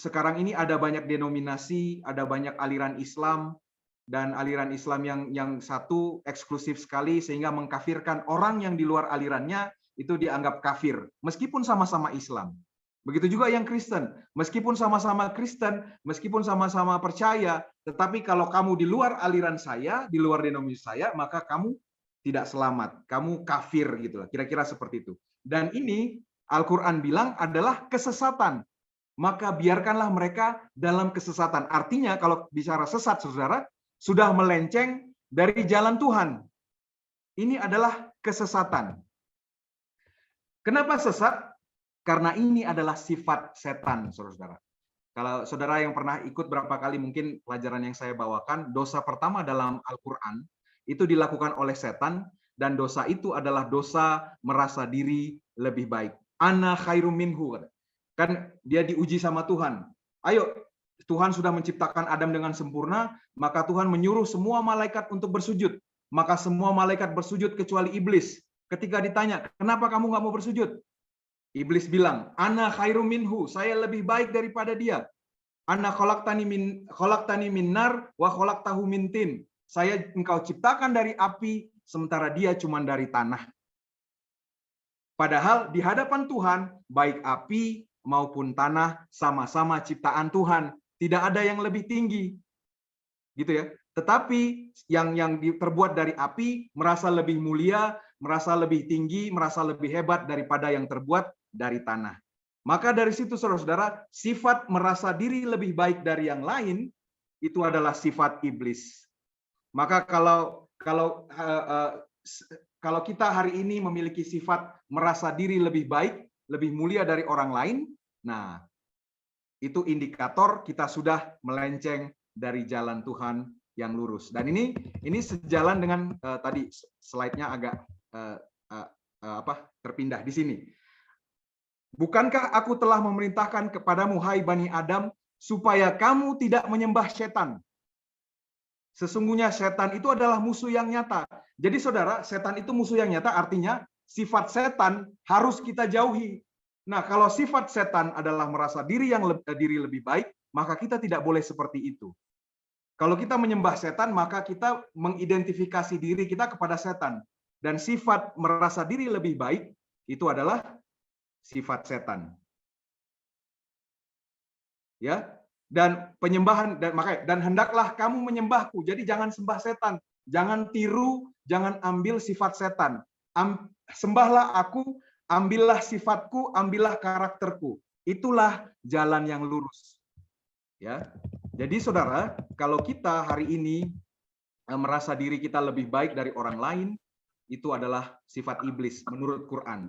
sekarang ini ada banyak denominasi, ada banyak aliran Islam, dan aliran Islam yang satu eksklusif sekali sehingga mengkafirkan orang yang di luar alirannya itu dianggap kafir, meskipun sama-sama Islam. Begitu juga yang Kristen, meskipun sama-sama Kristen, meskipun sama-sama percaya, tetapi kalau kamu di luar aliran saya, di luar denominasi saya, maka kamu tidak selamat, kamu kafir gitu lah, kira-kira seperti itu. Dan ini Al-Quran bilang adalah kesesatan. Maka biarkanlah mereka dalam kesesatan. Artinya kalau bicara sesat, saudara, sudah melenceng dari jalan Tuhan. Ini adalah kesesatan. Kenapa sesat? Karena ini adalah sifat setan, saudara-saudara. Kalau saudara yang pernah ikut berapa kali mungkin pelajaran yang saya bawakan, dosa pertama dalam Al-Quran itu dilakukan oleh setan, dan dosa itu adalah dosa merasa diri lebih baik. Ana khairum minhu. Kan dia diuji sama Tuhan. Ayo, Tuhan sudah menciptakan Adam dengan sempurna, maka Tuhan menyuruh semua malaikat untuk bersujud. Maka semua malaikat bersujud kecuali iblis. Ketika ditanya, kenapa kamu nggak mau bersujud? Iblis bilang, ana khairum minhu, saya lebih baik daripada dia. Ana khalaqtani min nar wa khalaqtahu min tin. Saya engkau ciptakan dari api, sementara dia cuma dari tanah. Padahal di hadapan Tuhan, baik api maupun tanah sama-sama ciptaan Tuhan. Tidak ada yang lebih tinggi. Gitu ya. Tetapi yang terbuat dari api merasa lebih mulia, merasa lebih tinggi, merasa lebih hebat daripada yang terbuat dari tanah. Maka dari situ saudara-saudara, sifat merasa diri lebih baik dari yang lain itu adalah sifat iblis. Maka kalau kita hari ini memiliki sifat merasa diri lebih baik, lebih mulia dari orang lain, nah itu indikator kita sudah melenceng dari jalan Tuhan yang lurus. Dan ini sejalan dengan tadi slide-nya agak terpindah di sini. Bukankah aku telah memerintahkan kepadamu, hai Bani Adam, supaya kamu tidak menyembah setan? Sesungguhnya setan itu adalah musuh yang nyata. Jadi saudara, setan itu musuh yang nyata, artinya sifat setan harus kita jauhi. Nah, kalau sifat setan adalah merasa diri lebih baik, maka kita tidak boleh seperti itu. Kalau kita menyembah setan, maka kita mengidentifikasi diri kita kepada setan. Dan sifat merasa diri lebih baik itu adalah sifat setan. Ya, dan penyembahan dan hendaklah kamu menyembahku. Jadi jangan sembah setan, jangan tiru, jangan ambil sifat setan. Sembahlah aku, ambillah sifatku, ambillah karakterku. Itulah jalan yang lurus. Ya. Jadi saudara, kalau kita hari ini merasa diri kita lebih baik dari orang lain, itu adalah sifat iblis menurut Quran.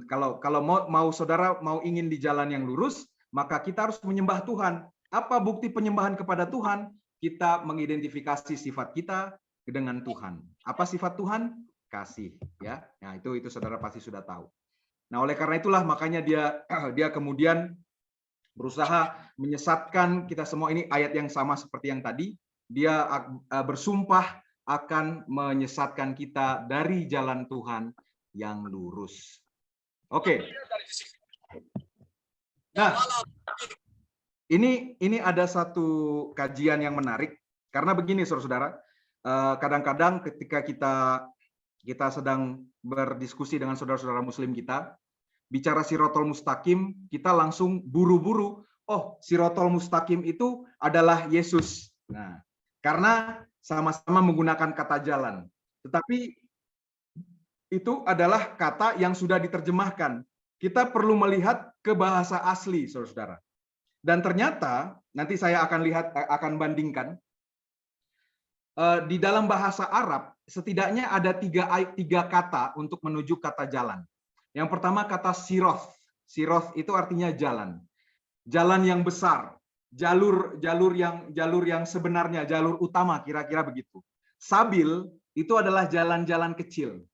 Kalau mau saudara mau ingin di jalan yang lurus, maka kita harus menyembah Tuhan. Apa bukti penyembahan kepada Tuhan? Kita mengidentifikasi sifat kita dengan Tuhan. Apa sifat Tuhan? Kasih, ya. Nah, itu saudara pasti sudah tahu. Nah, oleh karena itulah makanya dia kemudian berusaha menyesatkan kita semua. Ini ayat yang sama seperti yang tadi. Dia bersumpah akan menyesatkan kita dari jalan Tuhan yang lurus. Oke. Nah, ini ada satu kajian yang menarik karena begini saudara-saudara, kadang-kadang ketika kita sedang berdiskusi dengan saudara-saudara muslim kita, bicara Shirathul Mustaqim, kita langsung buru-buru, oh Shirathul Mustaqim itu adalah Yesus. Nah, karena sama-sama menggunakan kata jalan. Tetapi itu adalah kata yang sudah diterjemahkan. Kita perlu melihat ke bahasa asli, saudara-saudara. Dan ternyata, nanti saya akan bandingkan, di dalam bahasa Arab, setidaknya ada tiga kata untuk menuju kata jalan. Yang pertama kata siroth. Siroth itu artinya jalan. Jalan yang besar. Jalur yang sebenarnya, jalur utama, kira-kira begitu. Sabil itu adalah jalan-jalan kecil.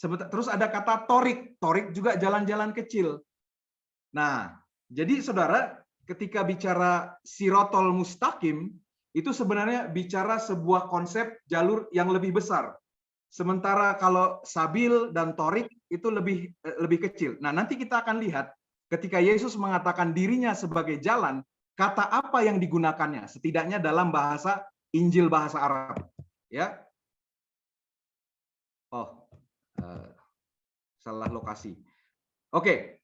Terus ada kata torik. Torik juga jalan-jalan kecil. Nah, jadi saudara, ketika bicara Shirathul Mustaqim, itu sebenarnya bicara sebuah konsep jalur yang lebih besar. Sementara kalau sabil dan torik itu lebih kecil. Nah, nanti kita akan lihat ketika Yesus mengatakan dirinya sebagai jalan, kata apa yang digunakannya, setidaknya dalam bahasa Injil bahasa Arab. Ya. Oh, salah lokasi. Oke.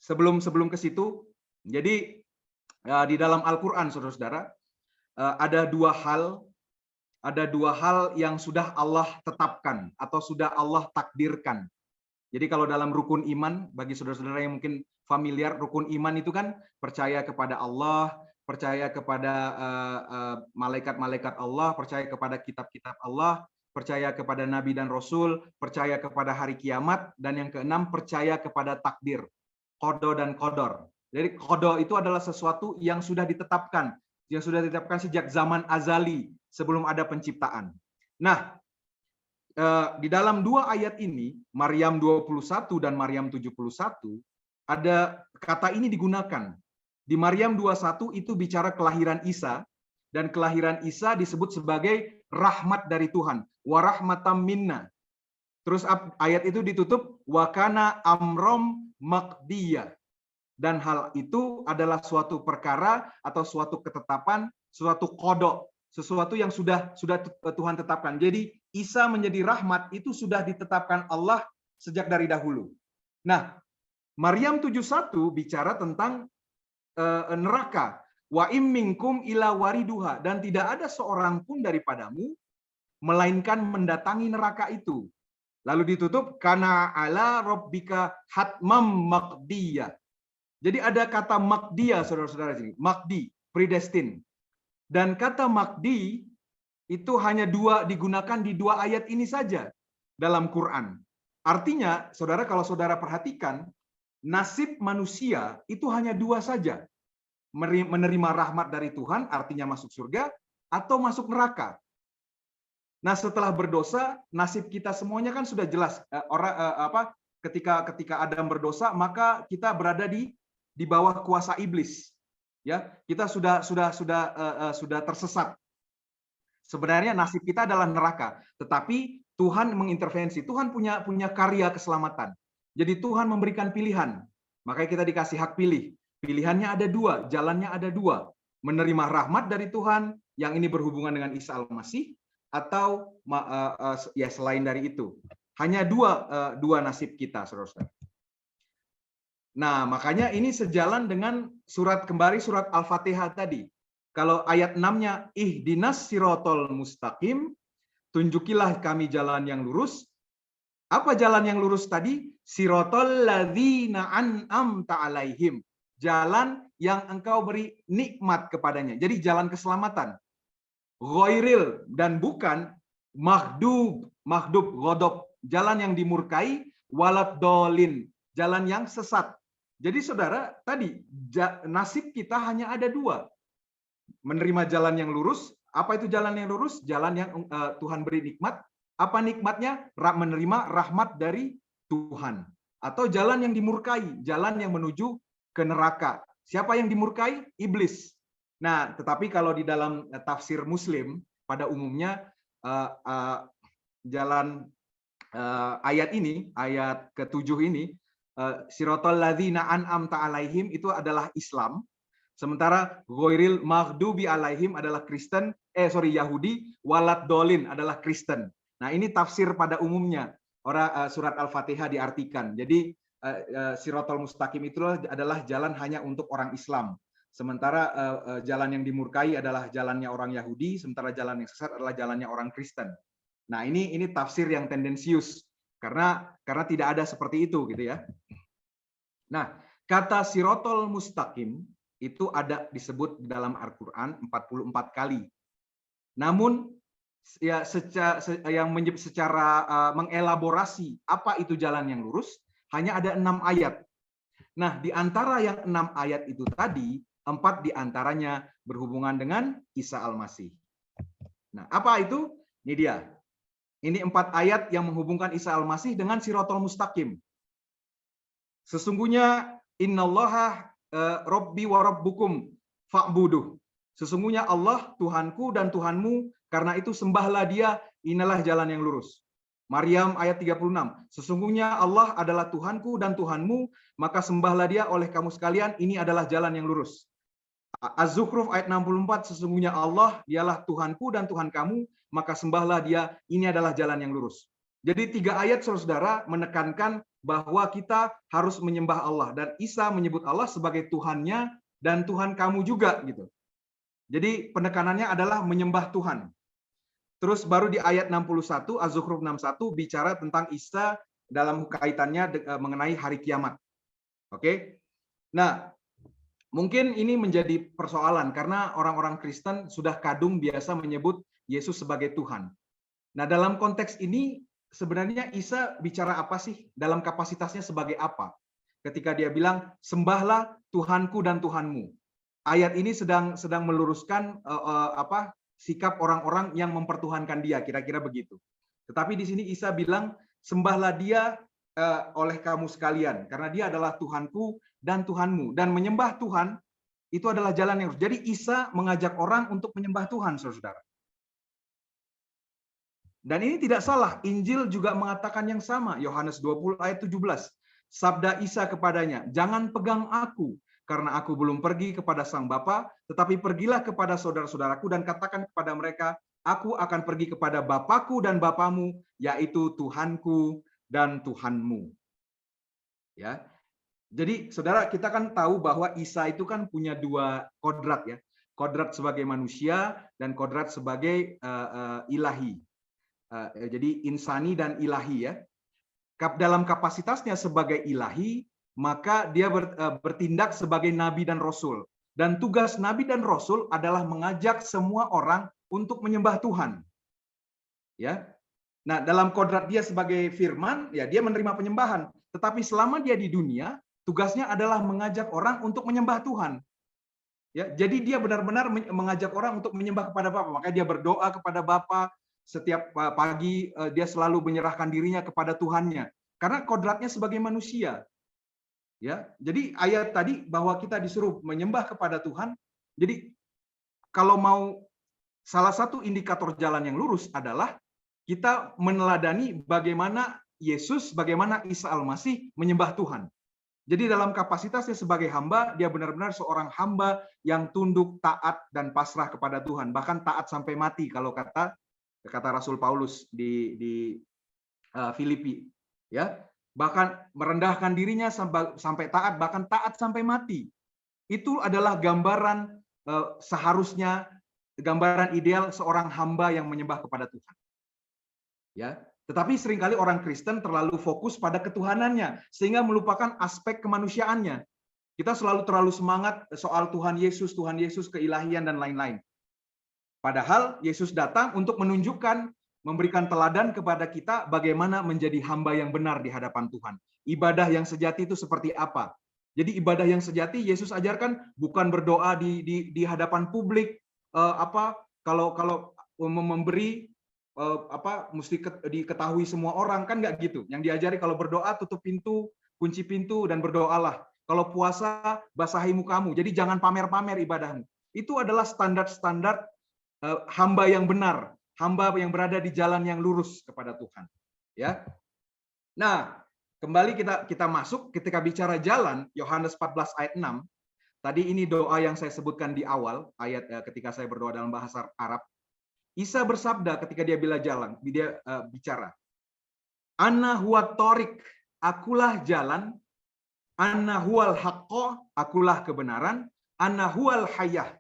Sebelum ke situ, jadi di dalam Al-Qur'an saudara-saudara, ada dua hal yang sudah Allah tetapkan atau sudah Allah takdirkan. Jadi kalau dalam rukun iman, bagi saudara-saudara yang mungkin familiar, rukun iman itu kan percaya kepada Allah, percaya kepada malaikat-malaikat Allah, percaya kepada kitab-kitab Allah, percaya kepada nabi dan rasul, percaya kepada hari kiamat, dan yang keenam percaya kepada takdir, qada dan qadar. Jadi qada itu adalah sesuatu yang sudah ditetapkan sejak zaman azali sebelum ada penciptaan. Nah, di dalam dua ayat ini, Maryam 21 dan Maryam 71, ada kata ini digunakan. Di Maryam 21 itu bicara kelahiran Isa, dan kelahiran Isa disebut sebagai rahmat dari Tuhan, wa rahmatam minna. Terus ayat itu ditutup wa kana amrom maqdiya. Dan hal itu adalah suatu perkara atau suatu ketetapan, suatu kodok, sesuatu yang sudah Tuhan tetapkan. Jadi Isa menjadi rahmat itu sudah ditetapkan Allah sejak dari dahulu. Nah, Maryam 71 bicara tentang neraka. Wa im minkum ila wariduha, dan tidak ada seorang pun daripadamu melainkan mendatangi neraka itu. Lalu ditutup kana ala rabbika hatmam maqdiyah. Jadi ada kata maqdiyah saudara-saudara sini, maqdi, predestin. Dan kata maqdi itu hanya digunakan di dua ayat ini saja dalam Quran. Artinya, saudara, kalau saudara perhatikan, nasib manusia itu hanya dua saja. Menerima rahmat dari Tuhan, artinya masuk surga, atau masuk neraka. Nah, setelah berdosa, nasib kita semuanya kan sudah jelas. Ketika Adam berdosa, maka kita berada di bawah kuasa iblis. Ya, kita sudah tersesat. Sebenarnya nasib kita adalah neraka, tetapi Tuhan mengintervensi. Tuhan punya karya keselamatan. Jadi Tuhan memberikan pilihan. Makanya kita dikasih hak pilih. Pilihannya ada dua, jalannya ada dua. Menerima rahmat dari Tuhan, yang ini berhubungan dengan Isa Al-Masih, atau ya selain dari itu. Hanya dua nasib kita, saudara-saudara. Nah, makanya ini sejalan dengan surat Al-Fatihah tadi. Kalau ayat 6-nya, ihdinas sirathal mustaqim, tunjukilah kami jalan yang lurus. Apa jalan yang lurus tadi? Sirathal ladzina an'amta alaihim. Jalan yang engkau beri nikmat kepadanya. Jadi jalan keselamatan. Ghairil, dan bukan maghdub, ghodop, jalan yang dimurkai, walad dolin, jalan yang sesat. Jadi saudara, tadi nasib kita hanya ada dua. Menerima jalan yang lurus. Apa itu jalan yang lurus? Jalan yang Tuhan beri nikmat. Apa nikmatnya? Menerima rahmat dari Tuhan. Atau jalan yang dimurkai, jalan yang menuju ke neraka. Siapa yang dimurkai? Iblis. Nah, tetapi kalau di dalam tafsir Muslim, pada umumnya jalan ayat ini, ayat ke-7 ini, siratal ladzina an'amta alaihim itu adalah Islam. Sementara ghairil maghdubi alaihim adalah Yahudi, walad dolin adalah Kristen. Nah, ini tafsir pada umumnya. Surat Al-Fatihah diartikan. Jadi siratal mustaqim itu adalah jalan hanya untuk orang Islam. Sementara jalan yang dimurkai adalah jalannya orang Yahudi, sementara jalan yang sesat adalah jalannya orang Kristen. Nah, ini tafsir yang tendensius karena tidak ada seperti itu gitu ya. Nah, kata siratal mustaqim itu ada disebut di dalam Al-Qur'an 44 kali. Namun ya secara mengelaborasi apa itu jalan yang lurus hanya ada 6 ayat. Nah, di antara yang 6 ayat itu tadi, 4 di antaranya berhubungan dengan Isa Al-Masih. Nah, apa itu? Ini dia. Ini 4 ayat yang menghubungkan Isa Al-Masih dengan siratal mustaqim. Sesungguhnya innallaha rabbi wa rabbukum fa'buduh. Sesungguhnya Allah Tuhanku dan Tuhanmu, karena itu sembahlah Dia, inilah jalan yang lurus. Maryam ayat 36. Sesungguhnya Allah adalah Tuhanku dan Tuhanmu, maka sembahlah Dia oleh kamu sekalian, ini adalah jalan yang lurus. Az-Zukhruf ayat 64. Sesungguhnya Allah dialah Tuhanku dan Tuhan kamu, maka sembahlah Dia, ini adalah jalan yang lurus. Jadi 3 ayat saudara menekankan bahwa kita harus menyembah Allah, dan Isa menyebut Allah sebagai Tuhannya dan Tuhan kamu juga gitu. Jadi penekanannya adalah menyembah Tuhan. Terus baru di ayat 61, Az-Zukhruf 61 bicara tentang Isa dalam kaitannya mengenai hari kiamat. Oke. Nah, mungkin ini menjadi persoalan karena orang-orang Kristen sudah kadung biasa menyebut Yesus sebagai Tuhan. Nah, dalam konteks ini sebenarnya Isa bicara apa sih? Dalam kapasitasnya sebagai apa? Ketika dia bilang, sembahlah Tuhanku dan Tuhanmu. Ayat ini sedang meluruskan sikap orang-orang yang mempertuhankan Dia, kira-kira begitu. Tetapi di sini Isa bilang, sembahlah Dia oleh kamu sekalian, karena Dia adalah Tuhanku dan Tuhanmu. Dan menyembah Tuhan itu adalah jalan yang lurus. Jadi Isa mengajak orang untuk menyembah Tuhan, saudara. Dan ini tidak salah, Injil juga mengatakan yang sama. Yohanes 20 ayat 17. Sabda Isa kepadanya, jangan pegang aku, karena aku belum pergi kepada Sang Bapa, tetapi pergilah kepada saudara-saudaraku dan katakan kepada mereka, aku akan pergi kepada Bapakku dan Bapamu, yaitu Tuhanku dan Tuhanmu. Ya. Jadi saudara, kita kan tahu bahwa Isa itu kan punya 2 kodrat ya. Kodrat sebagai manusia dan kodrat sebagai ilahi. Jadi insani dan ilahi ya. Dalam kapasitasnya sebagai ilahi, maka dia bertindak sebagai nabi dan rasul. Dan tugas nabi dan rasul adalah mengajak semua orang untuk menyembah Tuhan. Ya. Nah, dalam kodrat dia sebagai firman, ya dia menerima penyembahan. Tetapi selama dia di dunia, tugasnya adalah mengajak orang untuk menyembah Tuhan. Ya, jadi dia benar-benar mengajak orang untuk menyembah kepada Bapa. Maka dia berdoa kepada Bapa. Setiap pagi dia selalu menyerahkan dirinya kepada Tuhannya karena kodratnya sebagai manusia. Ya, jadi ayat tadi bahwa kita disuruh menyembah kepada Tuhan. Jadi kalau mau salah satu indikator jalan yang lurus adalah kita meneladani bagaimana Yesus, bagaimana Isa Al-Masih menyembah Tuhan. Jadi dalam kapasitasnya sebagai hamba, dia benar-benar seorang hamba yang tunduk, taat dan pasrah kepada Tuhan, bahkan taat sampai mati kalau kata Rasul Paulus di Filipi, ya, bahkan merendahkan dirinya sampai taat, bahkan taat sampai mati. Itu adalah gambaran seharusnya, gambaran ideal seorang hamba yang menyembah kepada Tuhan. Ya, tetapi seringkali orang Kristen terlalu fokus pada ketuhanannya sehingga melupakan aspek kemanusiaannya. Kita terlalu semangat soal Tuhan Yesus, keilahian dan lain-lain. Padahal Yesus datang untuk menunjukkan memberikan teladan kepada kita bagaimana menjadi hamba yang benar di hadapan Tuhan. Ibadah yang sejati itu seperti apa? Jadi ibadah yang sejati Yesus ajarkan bukan berdoa di hadapan publik, kalau memberi mesti diketahui semua orang, kan nggak gitu. Yang diajari kalau berdoa tutup pintu, kunci pintu dan berdoalah. Kalau puasa basahi mukamu. Jadi jangan pamer-pamer ibadahmu. Itu adalah standar-standar hamba yang benar, hamba yang berada di jalan yang lurus kepada Tuhan. Ya. Nah, kembali kita masuk ketika bicara jalan, Yohanes 14 ayat 6. Tadi ini doa yang saya sebutkan di awal, ayat ketika saya berdoa dalam bahasa Arab. Isa bersabda ketika dia bicara, Ana huwa torik, akulah jalan, Ana huwal haqqo, akulah kebenaran, Ana huwal hayah,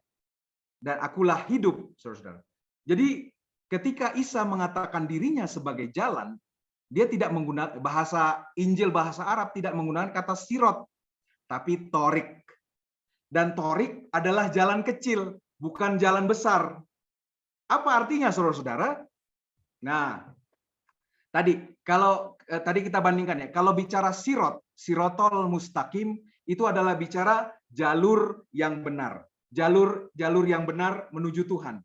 dan akulah hidup, saudara-saudara. Jadi ketika Isa mengatakan dirinya sebagai jalan, dia tidak menggunakan bahasa Injil, bahasa Arab tidak menggunakan kata sirot, tapi torik. Dan torik adalah jalan kecil, bukan jalan besar. Apa artinya, saudara-saudara? Nah, tadi kita bandingkan ya, kalau bicara sirotol mustaqim itu adalah bicara jalur yang benar, jalur yang benar menuju Tuhan.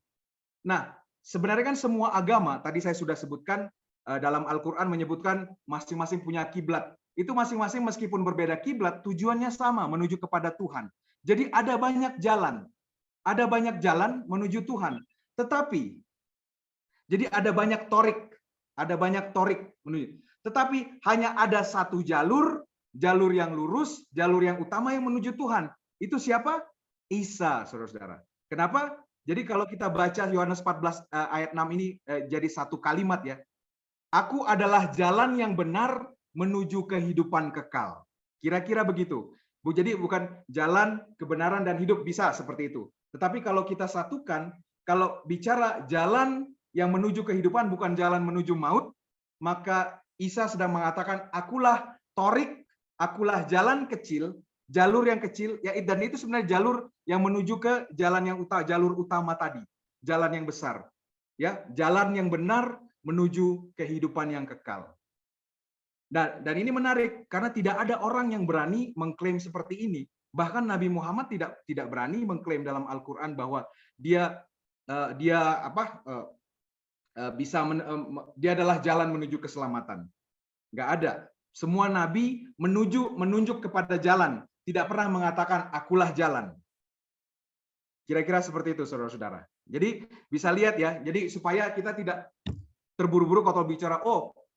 Nah, sebenarnya kan semua agama, tadi saya sudah sebutkan dalam Al-Quran menyebutkan masing-masing punya kiblat. Itu masing-masing meskipun berbeda kiblat, tujuannya sama, menuju kepada Tuhan. Jadi ada banyak jalan menuju Tuhan. Tetapi, jadi ada banyak torik menuju. Tetapi hanya ada satu jalur yang lurus, jalur yang utama yang menuju Tuhan. Itu siapa? Isa, saudara-saudara. Kenapa? Jadi kalau kita baca Yohanes 14 ayat 6 ini jadi satu kalimat ya. Aku adalah jalan yang benar menuju kehidupan kekal. Kira-kira begitu. Jadi bukan jalan, kebenaran, dan hidup, bisa seperti itu. Tetapi kalau kita satukan, kalau bicara jalan yang menuju kehidupan bukan jalan menuju maut, maka Isa sedang mengatakan, akulah torik, akulah jalan kecil, jalur yang kecil, ya, dan itu sebenarnya jalur yang menuju ke jalan yang utama, jalur utama tadi, jalan yang besar, ya, jalan yang benar menuju kehidupan yang kekal. Dan ini menarik karena tidak ada orang yang berani mengklaim seperti ini. Bahkan Nabi Muhammad tidak berani mengklaim dalam Al-Quran bahwa dia adalah jalan menuju keselamatan. Nggak ada. Semua nabi menunjuk kepada jalan, tidak pernah mengatakan akulah jalan. Kira-kira seperti itu, saudara-saudara. Jadi bisa lihat ya. Jadi supaya kita tidak terburu-buru kalau bicara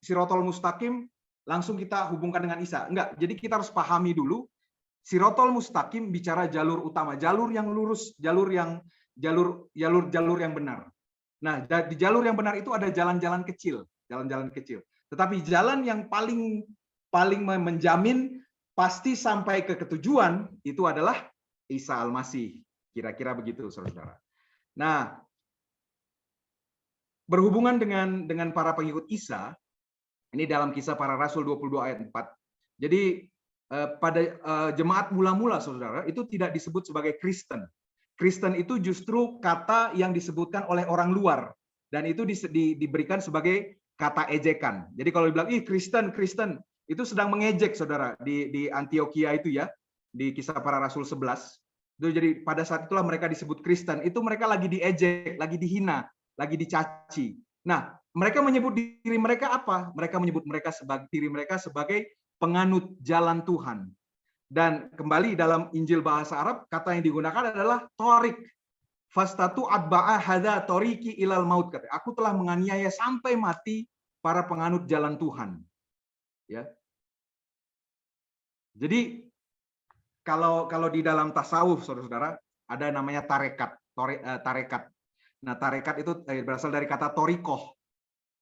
sirotol mustaqim langsung kita hubungkan dengan Isa. Enggak. Jadi kita harus pahami dulu sirotol mustaqim bicara jalur utama, jalur yang lurus, jalur yang benar. Nah, di jalur yang benar itu ada jalan-jalan kecil. Tetapi jalan yang paling menjamin pasti sampai ke ketujuan itu adalah Isa Al-Masih. Kira-kira begitu, saudara-saudara. Nah, berhubungan dengan para pengikut Isa, ini dalam Kisah Para Rasul 22 ayat 4. Jadi pada jemaat mula-mula, saudara, itu tidak disebut sebagai Kristen. Kristen itu justru kata yang disebutkan oleh orang luar, dan itu diberikan sebagai kata ejekan. Jadi kalau dibilang Kristen itu sedang mengejek, saudara, di Antioquia itu ya, di Kisah Para Rasul 11. Itu jadi pada saat itulah mereka disebut Kristen. Itu mereka lagi diejek, lagi dihina, lagi dicaci. Nah, mereka menyebut diri mereka apa? Mereka menyebut diri mereka sebagai penganut jalan Tuhan. Dan kembali dalam Injil bahasa Arab, kata yang digunakan adalah torik. Fastatu atba'a hadza toriki ilal maut. Kata, aku telah menganiaya sampai mati para penganut jalan Tuhan. Ya. Jadi kalau di dalam tasawuf, saudara-saudara, ada namanya tarekat. Nah, tarekat itu berasal dari kata torikoh.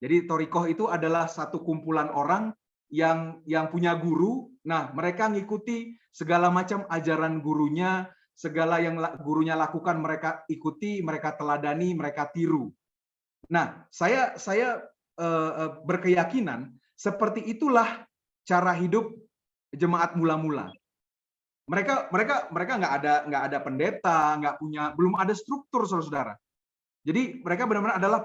Jadi torikoh itu adalah satu kumpulan orang yang punya guru. Nah, mereka ngikuti segala macam ajaran gurunya, segala yang gurunya lakukan mereka ikuti, mereka teladani, mereka tiru. Nah, saya berkeyakinan seperti itulah cara hidup jemaat mula-mula. Mereka nggak ada pendeta, belum ada struktur, saudara-saudara. Jadi mereka benar-benar adalah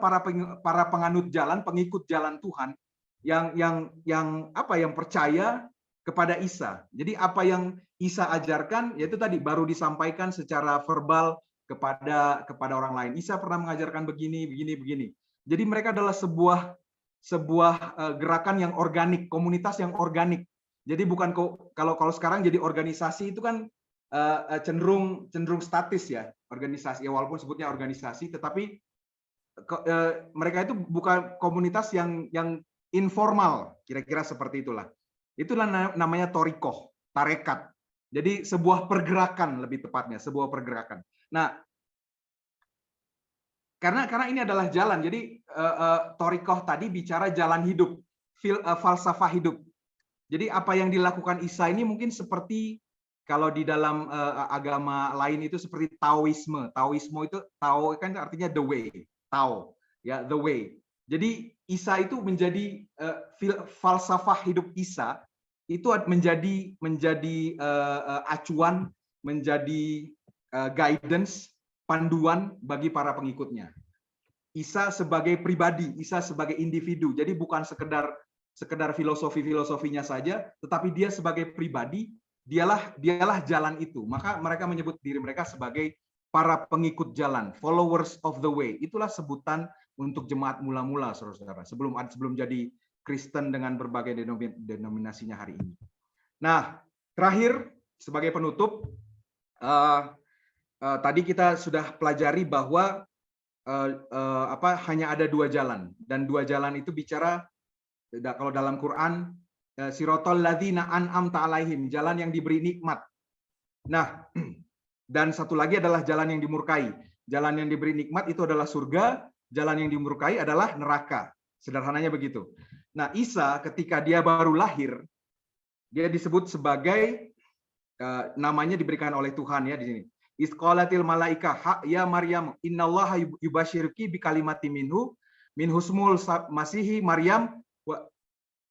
para penganut jalan, pengikut jalan Tuhan yang percaya kepada Isa. Jadi apa yang Isa ajarkan yaitu tadi baru disampaikan secara verbal kepada orang lain. Isa pernah mengajarkan begini. Jadi mereka adalah sebuah gerakan yang organik, komunitas yang organik. Jadi bukan kalau sekarang jadi organisasi itu kan cenderung statis ya, organisasi ya, walaupun sebutnya organisasi, tetapi mereka itu bukan komunitas yang informal, kira-kira seperti itulah. Itulah namanya torikoh, tarekat. Jadi sebuah pergerakan, lebih tepatnya sebuah pergerakan. Nah, karena ini adalah jalan. Jadi torikoh tadi bicara jalan hidup, falsafah hidup. Jadi apa yang dilakukan Isa ini mungkin seperti kalau di dalam agama lain itu seperti Taoisme. Taoisme itu Tao kan artinya the way, Tao, ya, the way. Jadi Isa itu menjadi falsafah hidup Isa itu menjadi acuan, menjadi guidance, panduan bagi para pengikutnya. Isa sebagai pribadi, Isa sebagai individu. Jadi bukan sekedar filosofinya saja, tetapi dia sebagai pribadi, dialah jalan itu. Maka mereka menyebut diri mereka sebagai para pengikut jalan, followers of the way. Itulah sebutan untuk jemaat mula-mula, saudara-saudara, sebelum jadi Kristen dengan berbagai denominasinya hari ini. Nah, terakhir sebagai penutup, tadi kita sudah pelajari bahwa hanya ada dua jalan, dan dua jalan itu bicara kalau dalam Quran sirotol ladzina an'amta alaihim, jalan yang diberi nikmat. Nah, dan satu lagi adalah jalan yang dimurkai. Jalan yang diberi nikmat itu adalah surga, jalan yang dimurkai adalah neraka. Sederhananya begitu. Nah, Isa ketika dia baru lahir, dia disebut sebagai namanya diberikan oleh Tuhan ya di sini. Isqalatil malaika ya Maryam innallaha yubasyiruki bikalimatin minhu min husmul masihi Maryam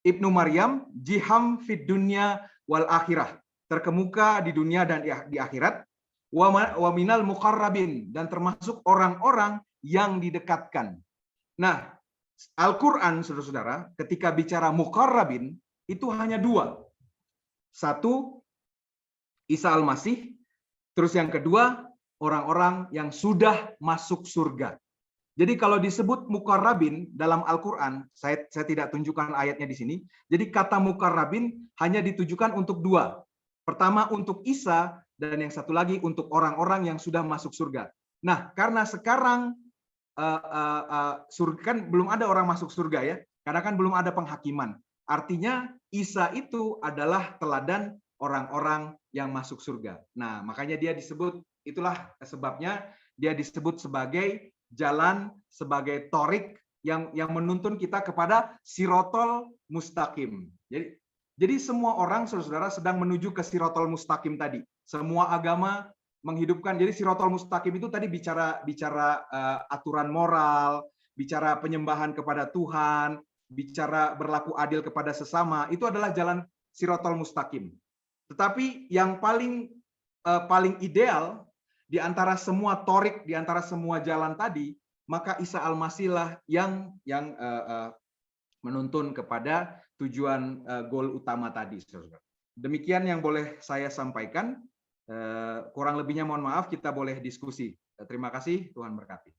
Ibnu Maryam jiham fid dunya wal akhirah, terkemuka di dunia dan di akhirat, wa minal muqarrabin, dan termasuk orang-orang yang didekatkan. Nah, Al-Qur'an saudara-saudara ketika bicara muqarrabin itu hanya dua. Satu, Isa Al-Masih, terus yang kedua orang-orang yang sudah masuk surga. Jadi kalau disebut muqarrabin dalam Al-Quran, saya tidak tunjukkan ayatnya di sini. Jadi kata muqarrabin hanya ditujukan untuk dua. Pertama untuk Isa, dan yang satu lagi untuk orang-orang yang sudah masuk surga. Nah, karena sekarang surga kan belum ada orang masuk surga ya, karena kan belum ada penghakiman. Artinya Isa itu adalah teladan orang-orang yang masuk surga. Nah, makanya dia disebut, itulah sebabnya dia disebut sebagai jalan, sebagai torik yang menuntun kita kepada sirotol mustaqim. Jadi semua orang saudara-saudara sedang menuju ke sirotol mustaqim tadi. Semua agama menghidupkan. Jadi sirotol mustaqim itu tadi bicara aturan moral, bicara penyembahan kepada Tuhan, bicara berlaku adil kepada sesama. Itu adalah jalan sirotol mustaqim. Tetapi yang paling ideal di antara semua torik, di antara semua jalan tadi, maka Isa Al-Masih lah yang menuntun kepada tujuan goal utama tadi. Demikian yang boleh saya sampaikan. Kurang lebihnya mohon maaf, kita boleh diskusi. Terima kasih, Tuhan berkati.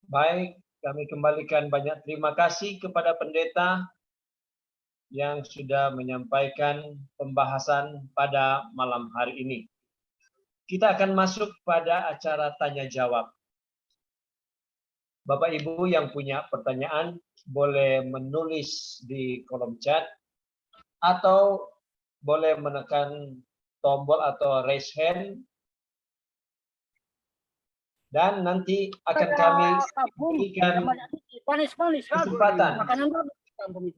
Baik, kami kembalikan banyak terima kasih kepada pendeta yang sudah menyampaikan pembahasan pada malam hari ini. Kita akan masuk pada acara tanya jawab. Bapak Ibu yang punya pertanyaan boleh menulis di kolom chat atau boleh menekan tombol atau raise hand. Dan nanti akan kami berikan kesempatan. Kami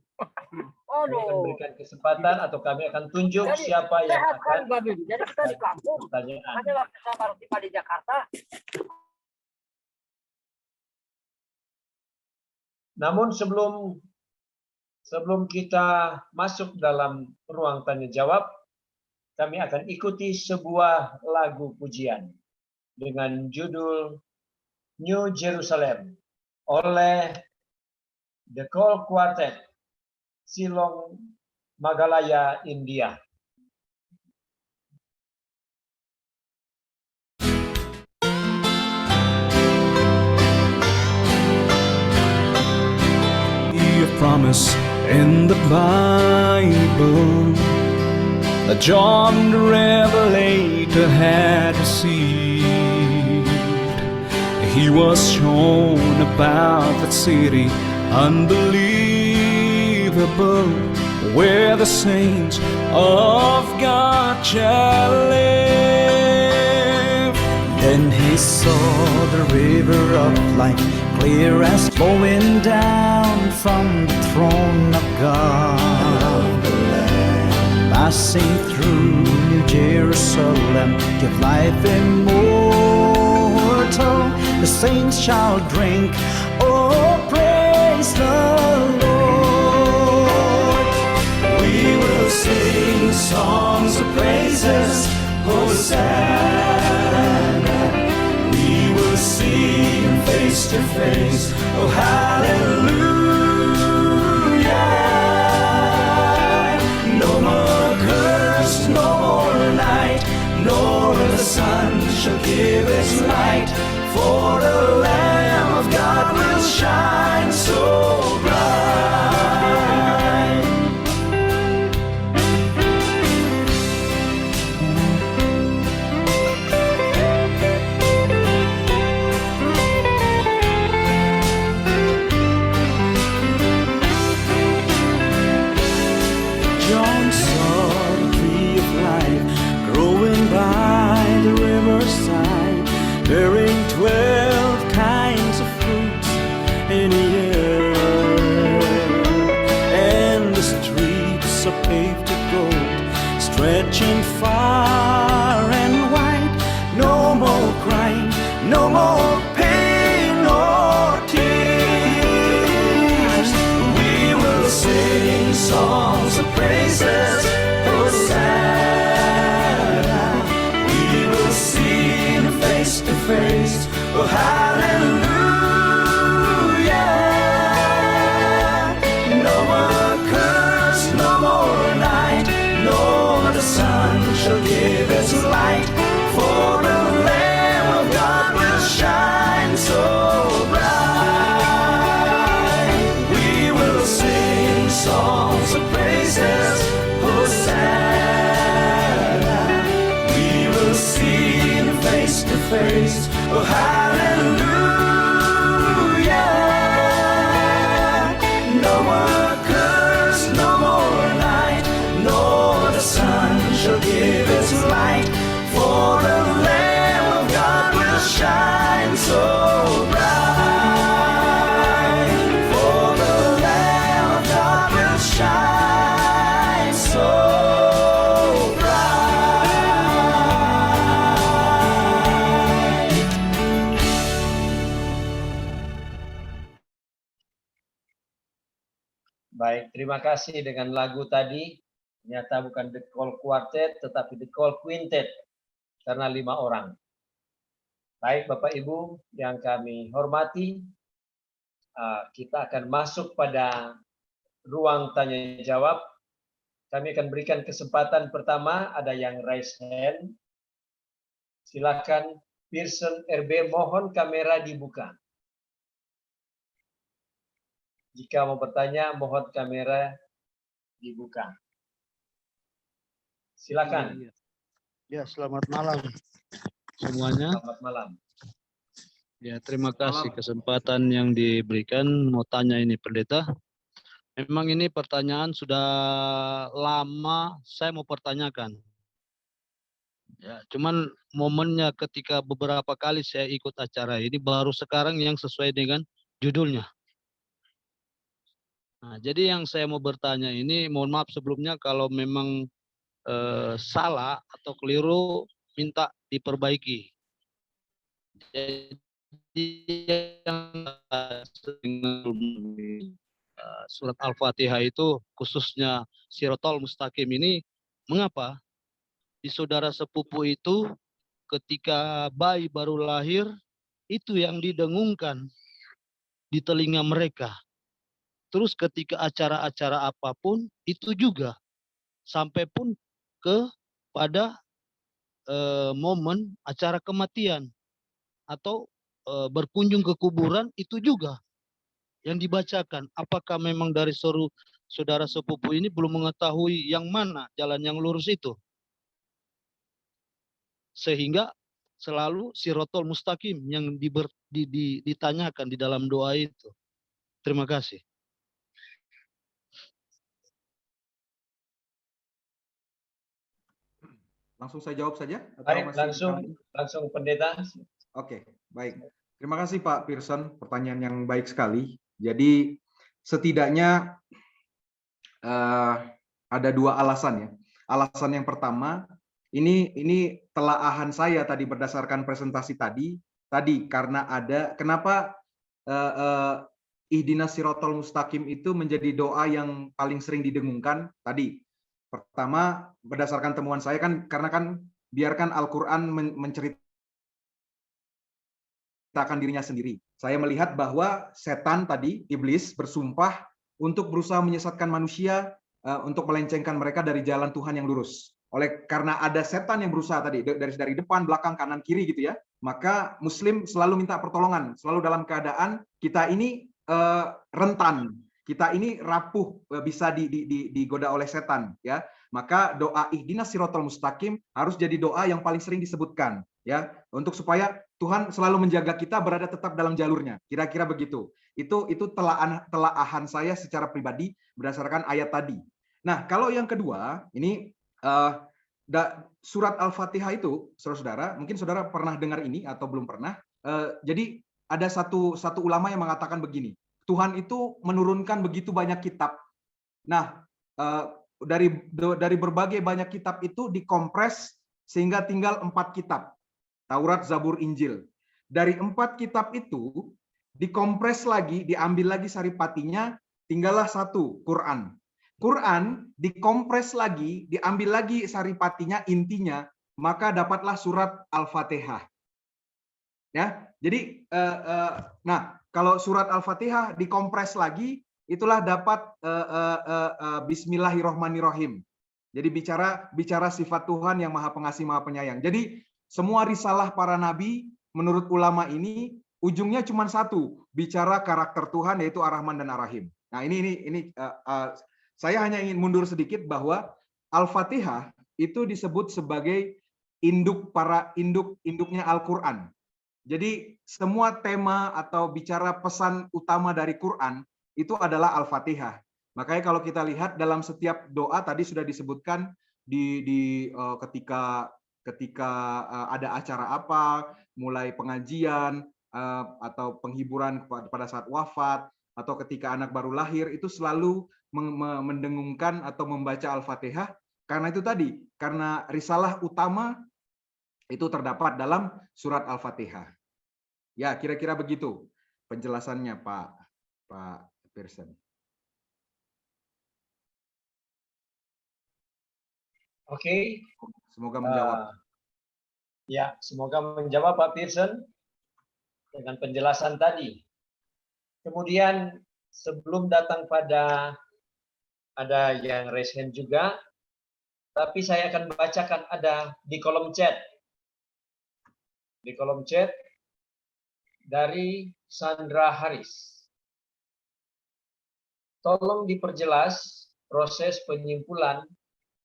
akan berikan kesempatan atau kami akan tunjuk siapa yang akan pertanyaan. Namun sebelum Sebelum kita masuk dalam ruang tanya jawab, kami akan ikuti sebuah lagu pujian dengan judul New Jerusalem oleh The Call Quartet, Silong, Meghalaya, India. A promise in the Bible that John the Revelator had received. He was shown about that city, unbelievable, where the saints of God shall live. Then he saw the river of life, clear as flowing down from the throne of God, passing through New Jerusalem, give life immortal. The saints shall drink, oh praise the Lord. We will sing songs of praises, Hosanna. We will see him face to face, oh hallelujah. No more curse, no more night, nor the sun shall give its light, for the Lamb of God will shine so bright. John saw the tree of life growing by the riverside, bearing 12 kinds of fruits in a year, and the streets are paved with gold, stretching far and wide. No more crying, no more pain or tears. We will sing songs of praises, Hosanna. We will see him face to face, oh hallelujah. No more curse, no more night, nor the sun shall give its light, for the Lamb of God will shine so bright. We will sing songs of praises, Hosanna. We will see him face to face, oh hallelujah. No more curse, no more night, nor the sun shall give its light, for the Lamb of God will shine so bright. For the Lamb of God will shine so bright. Baik, terima kasih dengan lagu tadi. Ternyata bukan The Call Quartet, tetapi The Call Quintet, karena 5 orang. Baik, Bapak Ibu yang kami hormati, kita akan masuk pada ruang tanya jawab. Kami akan berikan kesempatan pertama, ada yang raise hand. Silakan, Pearson RB, mohon kamera dibuka. Jika mau bertanya, mohon kamera dibuka. Silakan. Ya, selamat malam semuanya. Selamat malam. Ya, terima kasih kesempatan yang diberikan. Mau tanya ini Pendeta. Memang ini pertanyaan sudah lama saya mau pertanyakan. Ya, cuman momennya ketika beberapa kali saya ikut acara ini baru sekarang yang sesuai dengan judulnya. Nah, jadi yang saya mau bertanya ini, mohon maaf sebelumnya kalau memang salah atau keliru, minta diperbaiki. Jadi yang surat Al-Fatihah itu, khususnya Siratal Mustaqim ini, mengapa di saudara sepupu itu ketika bayi baru lahir itu yang didengungkan di telinga mereka. Terus ketika acara-acara apapun itu juga, sampai pun pada momen acara kematian atau berkunjung ke kuburan itu juga yang dibacakan. Apakah memang dari saudara sepupu ini belum mengetahui yang mana jalan yang lurus itu? Sehingga selalu Siratal Mustaqim yang ditanyakan di dalam doa itu. Terima kasih. Langsung saya jawab saja? Atau Baik, masih langsung pendeta. Oke, baik. Terima kasih Pak Pearson, pertanyaan yang baik sekali. Jadi setidaknya ada dua alasan ya. Alasan yang pertama, ini telaahan saya tadi berdasarkan presentasi tadi karena kenapa Ihdinas Siratal Mustaqim itu menjadi doa yang paling sering didengungkan tadi. Pertama, berdasarkan temuan saya karena biarkan Al-Qur'an menceritakan dirinya sendiri. Saya melihat bahwa setan tadi, iblis bersumpah untuk berusaha menyesatkan manusia, untuk melencengkan mereka dari jalan Tuhan yang lurus. Karena ada setan yang berusaha tadi dari depan, belakang, kanan, kiri gitu ya, maka Muslim selalu minta pertolongan, selalu dalam keadaan kita ini rentan, kita ini rapuh, bisa digoda oleh setan ya. Maka doa Ihdinas Siratal Mustaqim harus jadi doa yang paling sering disebutkan ya, untuk supaya Tuhan selalu menjaga kita berada tetap dalam jalurnya. Kira-kira begitu. Itu telaahan saya secara pribadi berdasarkan ayat tadi. Nah, kalau yang kedua, ini surat Al-Fatihah itu, saudara-saudara, mungkin saudara pernah dengar ini atau belum pernah. Jadi ada satu ulama yang mengatakan begini, Tuhan itu menurunkan begitu banyak kitab. Nah, dari berbagai banyak kitab itu dikompres sehingga tinggal 4 kitab. Taurat, Zabur, Injil. Dari 4 kitab itu dikompres lagi, diambil lagi saripatinya, tinggallah 1, Quran. Quran dikompres lagi, diambil lagi saripatinya, intinya, maka dapatlah surat Al-Fatihah. Ya, jadi nah, kalau surat Al-Fatihah dikompres lagi, itulah dapat Bismillahirrohmanirrohim. Jadi bicara sifat Tuhan yang Maha Pengasih, Maha Penyayang. Jadi semua risalah para nabi menurut ulama ini ujungnya cuma satu, bicara karakter Tuhan yaitu Ar-Rahman dan Ar-Rahim. Nah, ini saya hanya ingin mundur sedikit bahwa Al-Fatihah itu disebut sebagai induknya Al-Qur'an. Jadi semua tema atau bicara pesan utama dari Quran itu adalah Al-Fatihah. Makanya kalau kita lihat dalam setiap doa tadi sudah disebutkan ketika ada acara apa, mulai pengajian atau penghiburan pada saat wafat atau ketika anak baru lahir, itu selalu mendengungkan atau membaca Al-Fatihah karena itu tadi, karena risalah utama itu terdapat dalam surat Al-Fatihah. Ya, kira-kira begitu penjelasannya Pak Pearson. Oke. Semoga menjawab. Ya, semoga menjawab Pak Pearson dengan penjelasan tadi. Kemudian sebelum datang pada ada yang raise hand juga, tapi saya akan bacakan ada di kolom chat. Di kolom chat dari Sandra Haris. Tolong diperjelas proses penyimpulan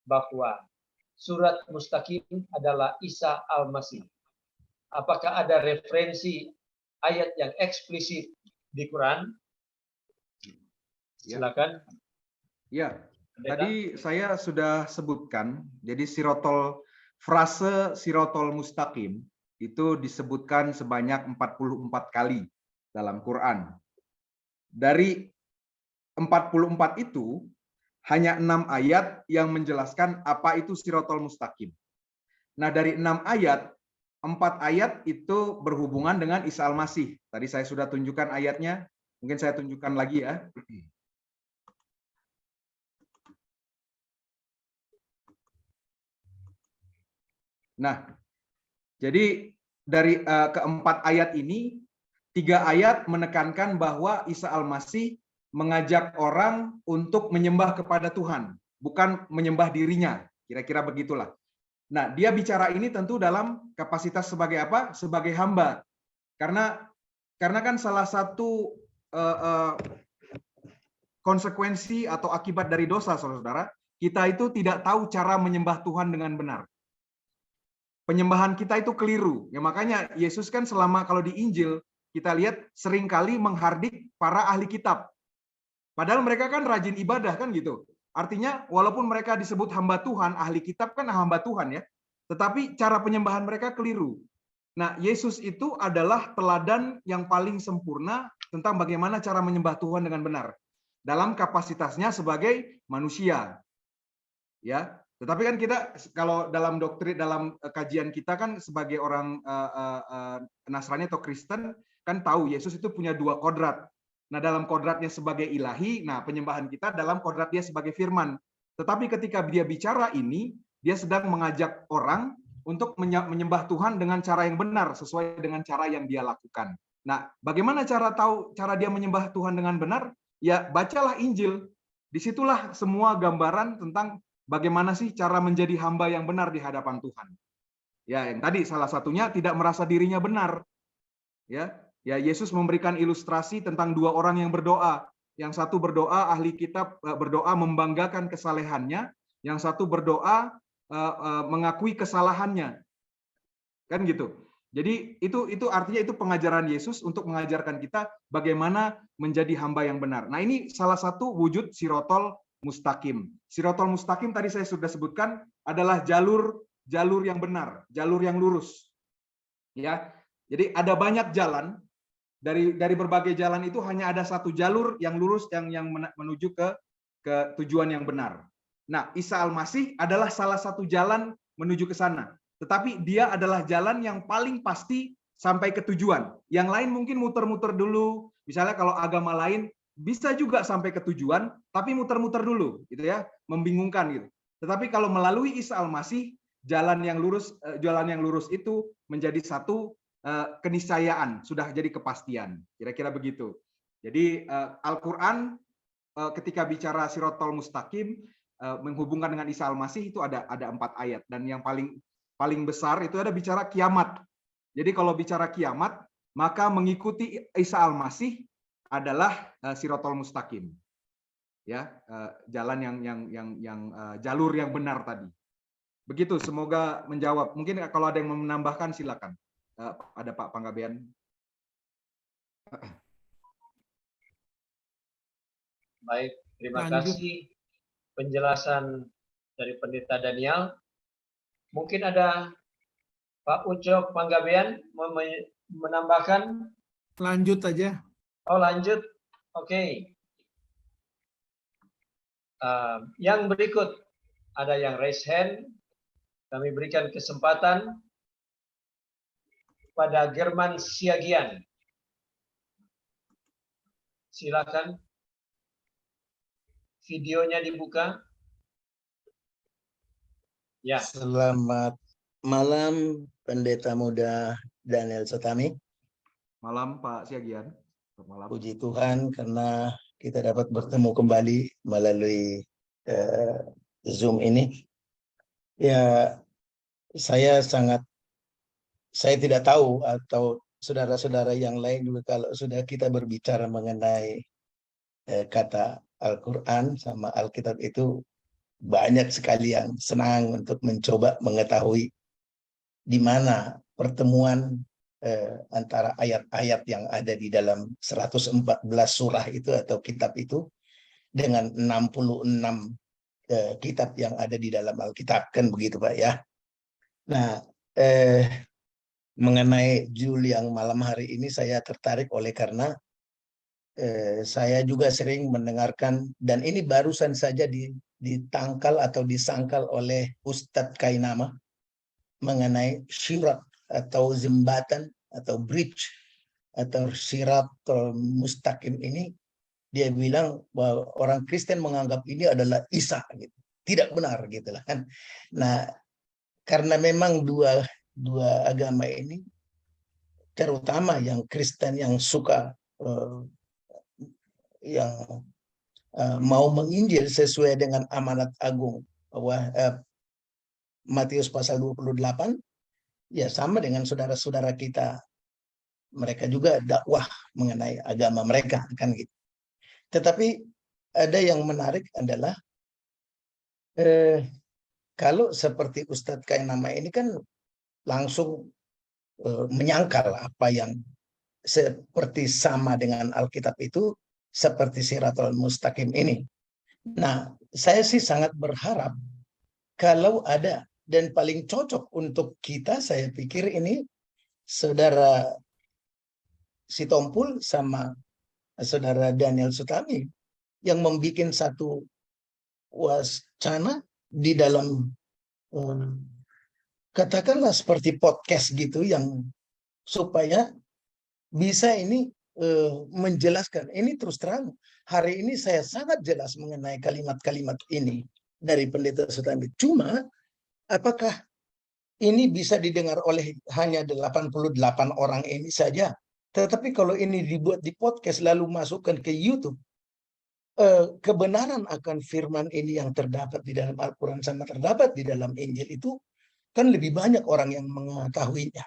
bahwa surat Mustaqim adalah Isa Al-Masih. Apakah ada referensi ayat yang eksplisit di Quran? Silakan. Ya, tadi saya sudah sebutkan, jadi frase Siratal Mustaqim itu disebutkan sebanyak 44 kali dalam Quran. Dari 44 itu, hanya 6 ayat yang menjelaskan apa itu Siratal Mustaqim. Nah, dari 6 ayat, 4 ayat itu berhubungan dengan Isa Al-Masih. Tadi saya sudah tunjukkan ayatnya, mungkin saya tunjukkan lagi ya. Nah, jadi dari keempat ayat ini, 3 ayat menekankan bahwa Isa Al-Masih mengajak orang untuk menyembah kepada Tuhan, bukan menyembah dirinya. Kira-kira begitulah. Nah, dia bicara ini tentu dalam kapasitas sebagai apa? Sebagai hamba. Karena kan salah satu konsekuensi atau akibat dari dosa, saudara-saudara, kita itu tidak tahu cara menyembah Tuhan dengan benar. Penyembahan kita itu keliru. Ya makanya Yesus kan selama kalau di Injil kita lihat seringkali menghardik para ahli kitab. Padahal mereka kan rajin ibadah kan gitu. Artinya walaupun mereka disebut hamba Tuhan, ahli kitab kan hamba Tuhan ya. Tetapi cara penyembahan mereka keliru. Nah, Yesus itu adalah teladan yang paling sempurna tentang bagaimana cara menyembah Tuhan dengan benar dalam kapasitasnya sebagai manusia. Ya, tetapi kan kita kalau dalam doktrin, dalam kajian kita kan sebagai orang Nasrani atau Kristen kan tahu Yesus itu punya 2 kodrat. Nah, dalam kodratnya sebagai ilahi, nah penyembahan kita dalam kodrat dia sebagai firman. Tetapi ketika dia bicara ini, dia sedang mengajak orang untuk menyembah Tuhan dengan cara yang benar sesuai dengan cara yang dia lakukan. Nah, bagaimana cara tahu cara dia menyembah Tuhan dengan benar? Ya, bacalah Injil. Disitulah semua gambaran tentang bagaimana sih cara menjadi hamba yang benar di hadapan Tuhan. Ya, yang tadi salah satunya tidak merasa dirinya benar. Ya, Yesus memberikan ilustrasi tentang 2 orang yang berdoa. Yang satu berdoa, ahli kitab berdoa membanggakan kesalehannya, yang satu berdoa mengakui kesalahannya. Kan gitu. Jadi itu artinya itu pengajaran Yesus untuk mengajarkan kita bagaimana menjadi hamba yang benar. Nah, ini salah satu wujud sirotol mustaqim. Sirotol mustaqim tadi saya sudah sebutkan adalah jalur yang benar, jalur yang lurus. Ya. Jadi ada banyak jalan, dari berbagai jalan itu hanya ada satu jalur yang lurus yang menuju ke tujuan yang benar. Nah, Isa Al-Masih adalah salah satu jalan menuju ke sana. Tetapi dia adalah jalan yang paling pasti sampai ke tujuan. Yang lain mungkin muter-muter dulu. Misalnya kalau agama lain bisa juga sampai ke tujuan, tapi muter-muter dulu, gitu ya, membingungkan gitu. Tetapi kalau melalui Isa Al-Masih, jalan yang lurus itu menjadi satu keniscayaan, sudah jadi kepastian. Kira-kira begitu. Jadi Al-Quran ketika bicara sirotol mustaqim menghubungkan dengan Isa Al-Masih itu ada 4 ayat, dan yang paling besar itu ada bicara kiamat. Jadi kalau bicara kiamat, maka mengikuti Isa Al-Masih adalah sirotol mustaqim. Ya, jalan yang jalur yang benar tadi. Begitu, semoga menjawab. Mungkin kalau ada yang mau menambahkan silakan. Ada Pak Panggabean. Baik, terima kasih penjelasan dari Pendeta Daniel. Mungkin ada Pak Ucok Panggabean mau menambahkan? Lanjut aja. Oh, lanjut. Oke. Yang berikut ada yang raise hand. Kami berikan kesempatan pada German Siagian. Silakan. Videonya dibuka. Ya. Selamat malam Pendeta Muda Daniel Sotami. Malam Pak Siagian. Malam. Puji Tuhan karena kita dapat bertemu kembali melalui Zoom ini. Ya, saya tidak tahu atau saudara-saudara yang lain juga kalau sudah kita berbicara mengenai kata Al-Quran sama Alkitab itu banyak sekali yang senang untuk mencoba mengetahui di mana pertemuan antara ayat-ayat yang ada di dalam 114 surah itu atau kitab itu dengan 66 kitab yang ada di dalam Alkitab, kan begitu Pak ya. Nah, mengenai judul yang malam hari ini saya tertarik karena saya juga sering mendengarkan, dan ini barusan saja ditangkal atau disangkal oleh Ustadz Kainama mengenai syirat atau jembatan atau bridge atau syirat mustaqim ini. Dia bilang bahwa orang Kristen menganggap ini adalah Isa gitu. Tidak benar gitu lah kan. Nah, karena memang dua agama ini, terutama yang Kristen yang suka yang mau menginjil sesuai dengan amanat agung bahwa Matius pasal 28, ya sama dengan saudara-saudara kita, mereka juga dakwah mengenai agama mereka kan gitu. Tetapi ada yang menarik adalah kalau seperti Ustadz Kainama ini kan langsung menyangkal apa yang seperti sama dengan Alkitab itu, seperti Siratul Mustaqim ini. Nah, saya sih sangat berharap kalau ada, dan paling cocok untuk kita, saya pikir ini saudara Sitompul sama saudara Daniel Sutami yang membuat satu wacana di dalam katakanlah seperti podcast gitu, yang supaya bisa ini menjelaskan. Ini terus terang, hari ini saya sangat jelas mengenai kalimat-kalimat ini dari Pendeta Sutami. Cuma, apakah ini bisa didengar oleh hanya 88 orang ini saja? Tetapi kalau ini dibuat di podcast lalu masukkan ke YouTube, kebenaran akan firman ini yang terdapat di dalam Al-Quran sama terdapat di dalam Injil itu kan lebih banyak orang yang mengetahuinya.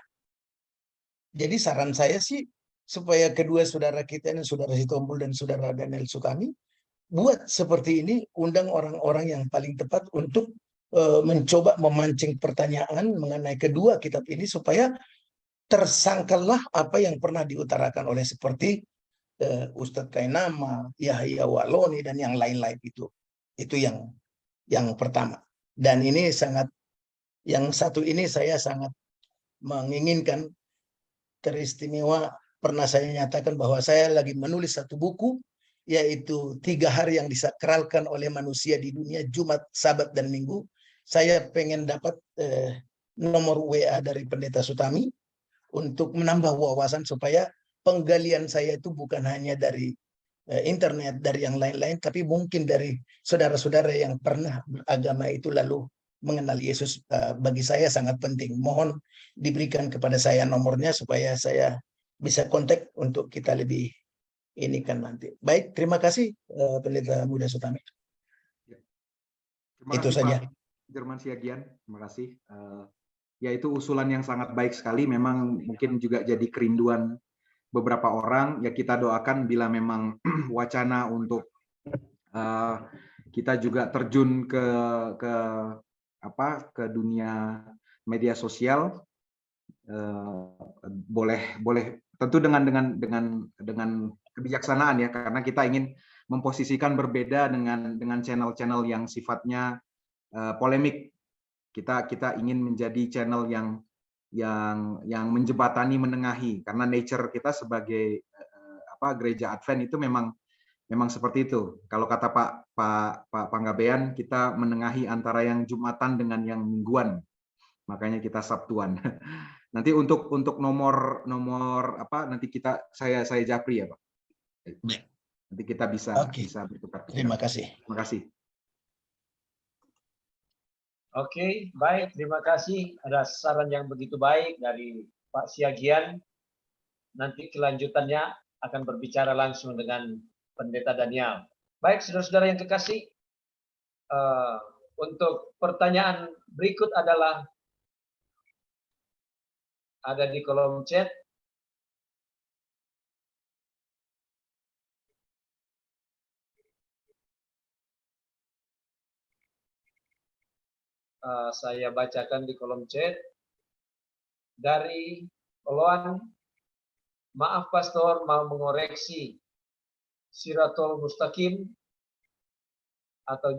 Jadi saran saya sih, supaya kedua saudara kita ini, saudara Sitompul dan saudara Daniel Sutami, buat seperti ini, undang orang-orang yang paling tepat untuk mencoba memancing pertanyaan mengenai kedua kitab ini, supaya tersangkallah apa yang pernah diutarakan oleh seperti Ustadz Kainama, Yahya Waloni, dan yang lain-lain itu. Itu yang pertama. Dan ini sangat, yang satu ini saya sangat menginginkan, teristimewa. Pernah saya nyatakan bahwa saya lagi menulis satu buku, yaitu 3 hari yang disakralkan oleh manusia di dunia, Jumat, Sabat, dan Minggu. Saya pengen dapat nomor WA dari Pendeta Sutami untuk menambah wawasan, supaya penggalian saya itu bukan hanya dari internet, dari yang lain-lain, tapi mungkin dari saudara-saudara yang pernah beragama itu lalu mengenal Yesus. Bagi saya sangat penting. Mohon diberikan kepada saya nomornya supaya saya bisa kontak untuk kita lebih ini kan nanti. Baik, terima kasih Pendeta Muda Sutami. Terima Itu kasih, saja. Pak Jerman Siagian, terima kasih. Ya, itu usulan yang sangat baik sekali. Memang mungkin juga jadi kerinduan beberapa orang. Ya, kita doakan bila memang wacana untuk kita juga terjun ke dunia media sosial, boleh tentu dengan kebijaksanaan ya, karena kita ingin memposisikan berbeda dengan channel-channel yang sifatnya polemik. Kita ingin menjadi channel yang menjembatani, menengahi, karena nature kita sebagai gereja Advent itu memang seperti itu. Kalau kata Pak Panggabean, kita menengahi antara yang Jumatan dengan yang Mingguan. Makanya kita Sabtuan. Nanti untuk nomor nanti saya japri ya, Pak. Nanti kita bisa bertukar pikiran. Terima kasih. Terima kasih. Oke, baik. Terima kasih. Ada saran yang begitu baik dari Pak Siagian. Nanti kelanjutannya akan berbicara langsung dengan Pendeta Daniel. Baik, saudara-saudara yang kekasih, untuk pertanyaan berikut adalah ada di kolom chat. Saya bacakan di kolom chat dari Poloan. Maaf Pastor, mau mengoreksi Siratul Mustaqim atau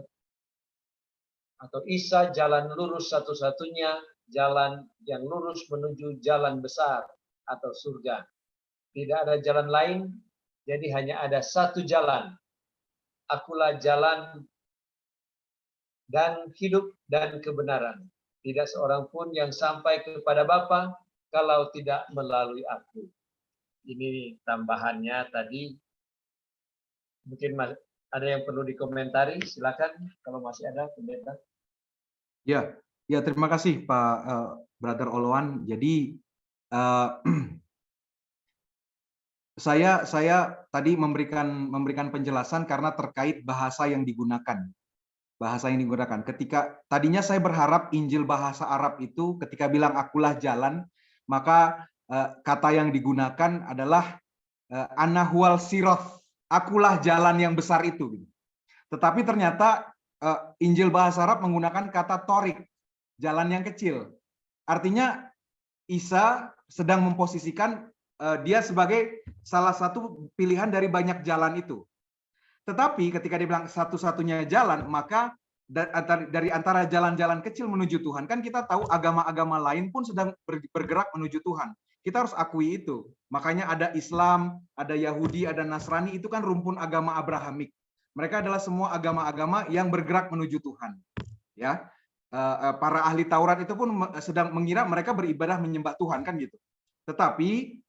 Isa jalan lurus satu-satunya, jalan yang lurus menuju jalan besar atau surga. Tidak ada jalan lain, jadi hanya ada satu jalan. Akulah jalan dan hidup dan kebenaran. Tidak seorang pun yang sampai kepada Bapa kalau tidak melalui aku. Ini tambahannya tadi. Mungkin ada yang perlu dikomentari, silakan kalau masih ada, Pendeta. Ya, Ya, terima kasih Pak Brother Oloan. Jadi saya tadi memberikan penjelasan karena terkait bahasa yang digunakan. Bahasa yang digunakan. Ketika tadinya saya berharap Injil bahasa Arab itu ketika bilang akulah jalan, maka kata yang digunakan adalah ana huwal siroth, akulah jalan yang besar itu. Tetapi ternyata Injil bahasa Arab menggunakan kata torik, jalan yang kecil. Artinya Isa sedang memposisikan dia sebagai salah satu pilihan dari banyak jalan itu. Tetapi ketika dibilang satu-satunya jalan, maka dari antara jalan-jalan kecil menuju Tuhan, kan kita tahu agama-agama lain pun sedang bergerak menuju Tuhan. Kita harus akui itu. Makanya ada Islam, ada Yahudi, ada Nasrani, itu kan rumpun agama Abrahamik. Mereka adalah semua agama-agama yang bergerak menuju Tuhan. Ya, para ahli Taurat itu pun sedang mengira mereka beribadah menyembah Tuhan kan gitu. Tetapi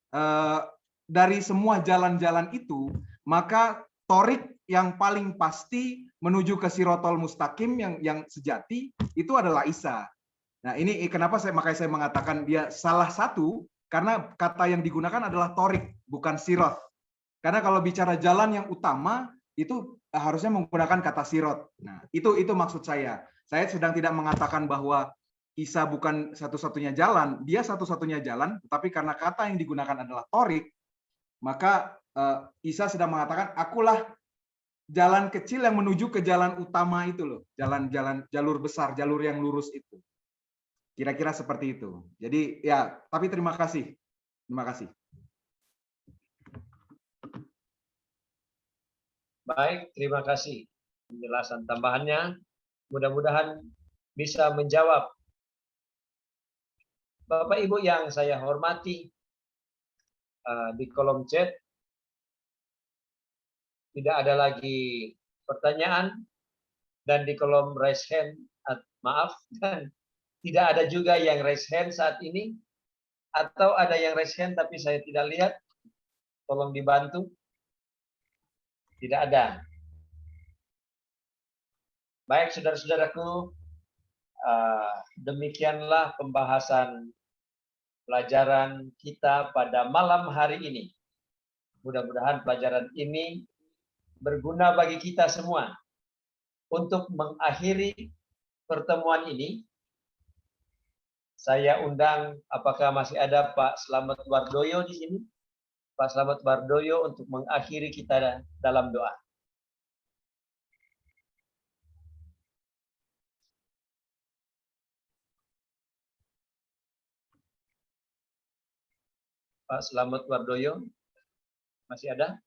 dari semua jalan-jalan itu, maka torik yang paling pasti menuju ke Sirotol Mustaqim yang sejati itu adalah Isa. Nah, ini kenapa makanya saya mengatakan dia salah satu, karena kata yang digunakan adalah torik, bukan sirot. Karena kalau bicara jalan yang utama itu harusnya menggunakan kata sirot. Nah, itu maksud saya. Saya sedang tidak mengatakan bahwa Isa bukan satu-satunya jalan, dia satu-satunya jalan, tetapi karena kata yang digunakan adalah torik, maka Isa sedang mengatakan akulah jalan kecil yang menuju ke jalan utama itu loh, jalan-jalan jalur besar, jalur yang lurus itu. Kira-kira seperti itu. Jadi ya, tapi terima kasih. Terima kasih. Baik, terima kasih penjelasan tambahannya. Mudah-mudahan bisa menjawab. Bapak Ibu yang saya hormati, di kolom chat tidak ada lagi pertanyaan, dan di kolom raise hand, maaf, dan tidak ada juga yang raise hand saat ini, atau ada yang raise hand tapi saya tidak lihat, tolong dibantu. Tidak ada. Baik, saudara-saudaraku, demikianlah pembahasan pelajaran kita pada malam hari ini. Mudah-mudahan pelajaran ini berguna bagi kita semua. Untuk mengakhiri pertemuan ini, saya undang, apakah masih ada Pak Slamet Wardoyo di sini? Pak Slamet Wardoyo untuk mengakhiri kita dalam doa. Pak Slamet Wardoyo, masih ada?